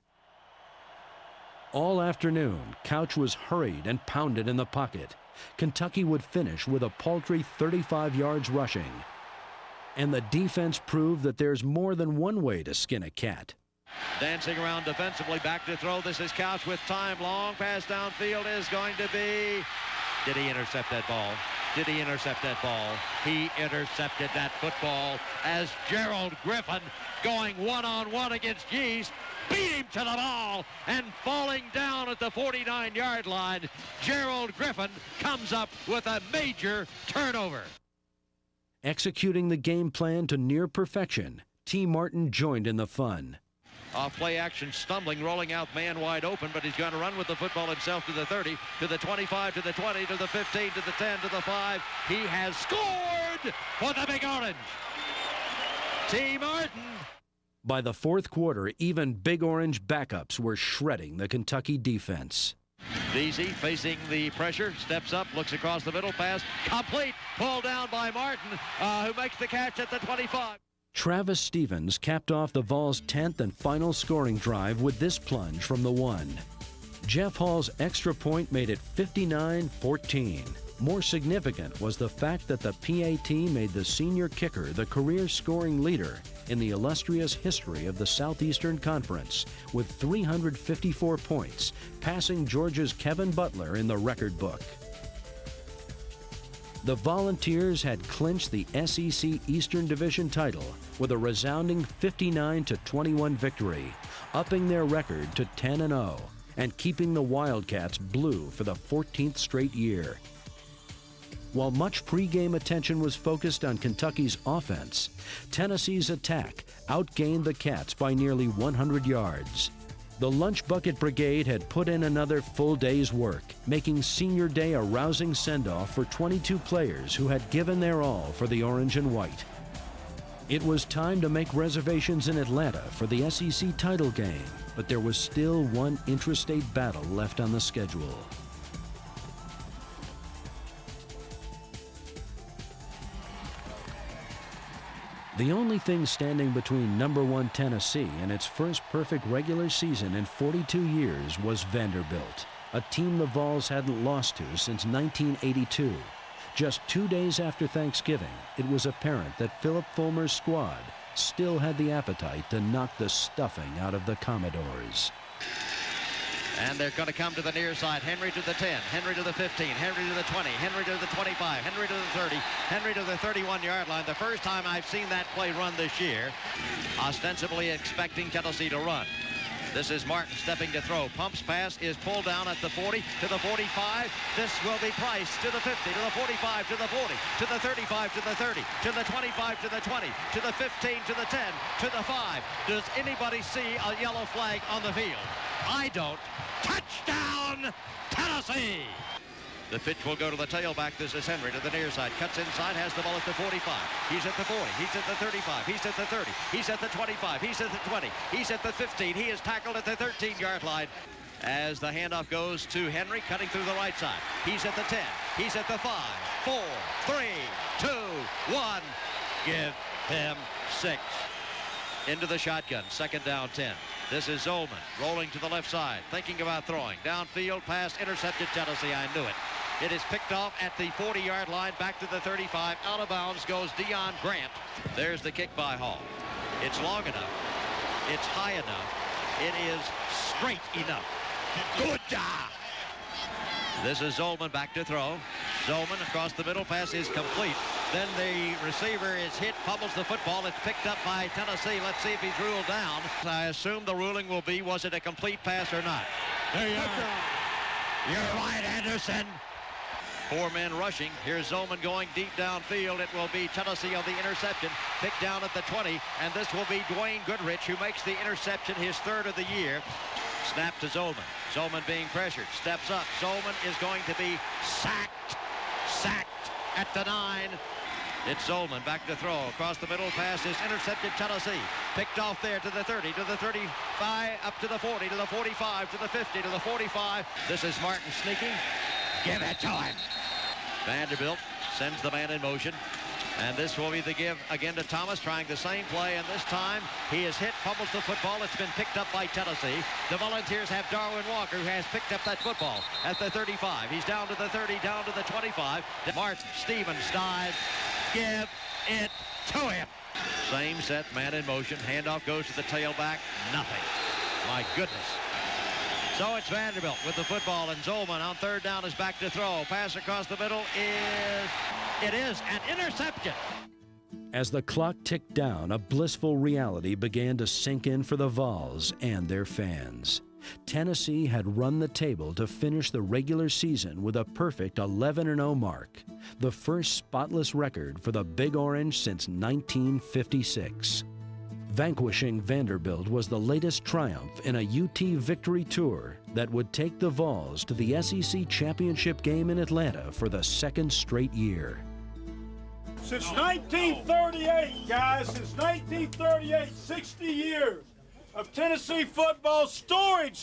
All afternoon, Couch was hurried and pounded in the pocket. Kentucky would finish with a paltry 35 yards rushing. And the defense proved that there's more than one way to skin a cat. Dancing around defensively, back to throw. This is Couch with time. Long pass downfield is going to be... Did he intercept that ball? Did he intercept that ball? He intercepted that football as Gerald Griffin, going one-on-one against Yeast, beat him to the ball, and falling down at the 49-yard line, Gerald Griffin comes up with a major turnover. Executing the game plan to near perfection, T. Martin joined in the fun. Off play action, stumbling, rolling out, man wide open, but he's going to run with the football himself to the 30, to the 25, to the 20, to the 15, to the 10, to the 5. He has scored for the Big Orange. T. Martin. By the fourth quarter, even Big Orange backups were shredding the Kentucky defense. Deasy facing the pressure, steps up, looks across the middle, pass complete, pulled down by Martin, who makes the catch at the 25. Travis Stevens capped off the Vols' 10th and final scoring drive with this plunge from the 1. Jeff Hall's extra point made it 59-14. More significant was the fact that the PAT made the senior kicker the career scoring leader in the illustrious history of the Southeastern Conference with 354 points, passing Georgia's Kevin Butler in the record book. The Volunteers had clinched the SEC Eastern Division title with a resounding 59-21 victory, upping their record to 10-0 and keeping the Wildcats blue for the 14th straight year. While much pregame attention was focused on Kentucky's offense, Tennessee's attack outgained the Cats by nearly 100 yards. The Lunch Bucket Brigade had put in another full day's work, making Senior Day a rousing send-off for 22 players who had given their all for the orange and white. It was time to make reservations in Atlanta for the SEC title game, but there was still one intrastate battle left on the schedule. The only thing standing between number 1 Tennessee and its first perfect regular season in 42 years was Vanderbilt, a team the Vols hadn't lost to since 1982. Just 2 days after Thanksgiving, it was apparent that Philip Fulmer's squad still had the appetite to knock the stuffing out of the Commodores. And they're going to come to the near side. Henry to the 10, Henry to the 15, Henry to the 20, Henry to the 25, Henry to the 30, Henry to the 31-yard line. The first time I've seen that play run this year, ostensibly expecting Tennessee to run. This is Martin stepping to throw. Pumps pass is pulled down at the 40, to the 45. This will be Price to the 50, to the 45, to the 40, to the 35, to the 30, to the 25, to the 20, to the 15, to the 10, to the 5. Does anybody see a yellow flag on the field? I don't. Touchdown, Tennessee! The pitch will go to the tailback. This is Henry to the near side. Cuts inside, has the ball at the 45. He's at the 40. He's at the 35. He's at the 30. He's at the 25. He's at the 20. He's at the 15. He is tackled at the 13-yard line. As the handoff goes to Henry, cutting through the right side. He's at the 10. He's at the 5, 4, 3, 2, 1. Give him 6. Into the shotgun. Second down, 10. This is Zolman rolling to the left side, thinking about throwing. Downfield pass, intercepted Tennessee. I knew it. It is picked off at the 40-yard line, back to the 35. Out of bounds goes Deion Grant. There's the kick by Hall. It's long enough. It's high enough. It is straight enough. Good job. This is Zolman back to throw. Zolman across the middle, pass is complete. Then the receiver is hit, fumbles the football. It's picked up by Tennessee. Let's see if he's ruled down. I assume the ruling will be, was it a complete pass or not? There you are. You're right, Anderson. 4 men rushing. Here's Zolman going deep downfield. It will be Tennessee on the interception. Picked down at the 20, and this will be Dwayne Goodrich, who makes the interception, his 3rd of the year. Snap to Zolman. Zolman being pressured. Steps up. Zolman is going to be sacked. Sacked at the 9. It's Zolman back to throw. Across the middle, pass is intercepted. Tennessee picked off there to the 30, to the 35, up to the 40, to the 45, to the 50, to the 45. This is Martin sneaking. Give it to him. Vanderbilt sends the man in motion. And this will be the give again to Thomas, trying the same play, and this time he is hit, fumbles the football. It's been picked up by Tennessee. The Volunteers have Darwin Walker, who has picked up that football at the 35. He's down to the 30, down to the 25. Martin Stevens dives. Give it to him. Same set, man in motion. Handoff goes to the tailback. Nothing. My goodness. So it's Vanderbilt with the football, and Zolman on third down is back to throw. Pass across the middle is an interception. As the clock ticked down, a blissful reality began to sink in for the Vols and their fans. Tennessee had run the table to finish the regular season with a perfect 11-0 mark, the first spotless record for the Big Orange since 1956. Vanquishing Vanderbilt was the latest triumph in a UT victory tour that would take the Vols to the SEC championship game in Atlanta for the second straight year. Since 1938, guys, since 1938, 60 years of Tennessee football, storied,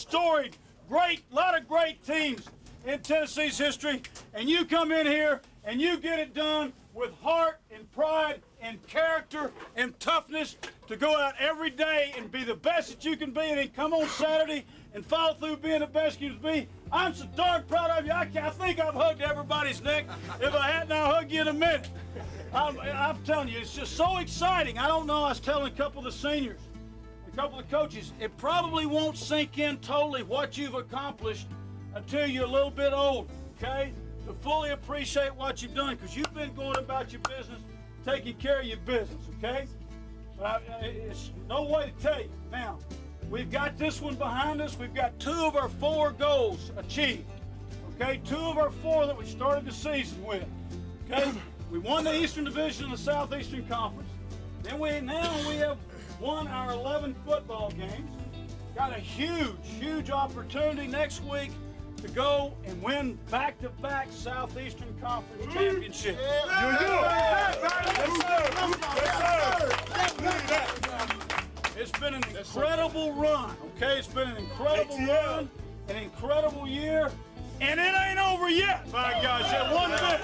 great, lot of great teams in Tennessee's history, and you come in here and you get it done with heart and pride and character and toughness to go out every day and be the best that you can be, and then come on Saturday and follow through being the best you can be. I'm so darn proud of you. I think I've hugged everybody's neck. If I hadn't, I'll hug you in a minute. I'm telling you, it's just so exciting. I don't know, I was telling a couple of the seniors, a couple of coaches, it probably won't sink in totally what you've accomplished until you're a little bit older, okay? To fully appreciate what you've done, because you've been going about your business, taking care of your business, okay? It's no way to tell you. Now, we've got this one behind us. We've got 2 of our 4 goals achieved, okay? 2 of our 4 that we started the season with, okay? We won the Eastern Division of the Southeastern Conference. Then we have won our 11 football games. Got a huge opportunity next week to go and win back-to-back Southeastern Conference championships. It's been an incredible run, okay? It's been an incredible run, an incredible year, and it ain't over yet, by gosh, that one bit.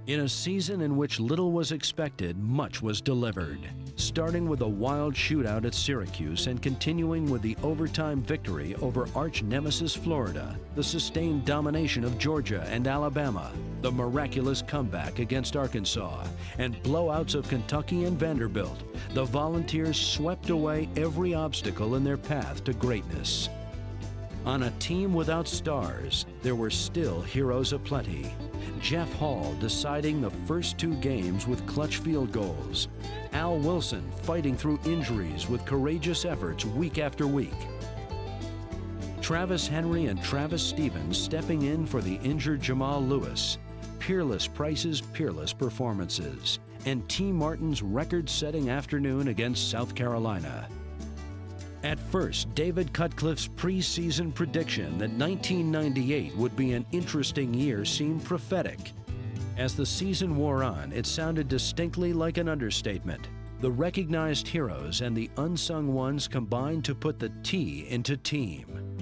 In a season in which little was expected, much was delivered. Starting with a wild shootout at Syracuse and continuing with the overtime victory over arch nemesis Florida, the sustained domination of Georgia and Alabama, the miraculous comeback against Arkansas, and blowouts of Kentucky and Vanderbilt, the Volunteers swept away every obstacle in their path to greatness. On a team without stars, there were still heroes aplenty. Jeff Hall deciding the first 2 games with clutch field goals. Al Wilson fighting through injuries with courageous efforts week after week. Travis Henry and Travis Stevens stepping in for the injured Jamal Lewis. Peerless Price's peerless performances. And T. Martin's record-setting afternoon against South Carolina. At first, David Cutcliffe's preseason prediction that 1998 would be an interesting year seemed prophetic. As the season wore on, it sounded distinctly like an understatement. The recognized heroes and the unsung ones combined to put the T into team.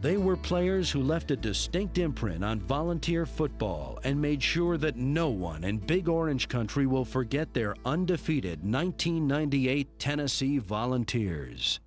They were players who left a distinct imprint on Volunteer football and made sure that no one in Big Orange Country will forget their undefeated 1998 Tennessee Volunteers.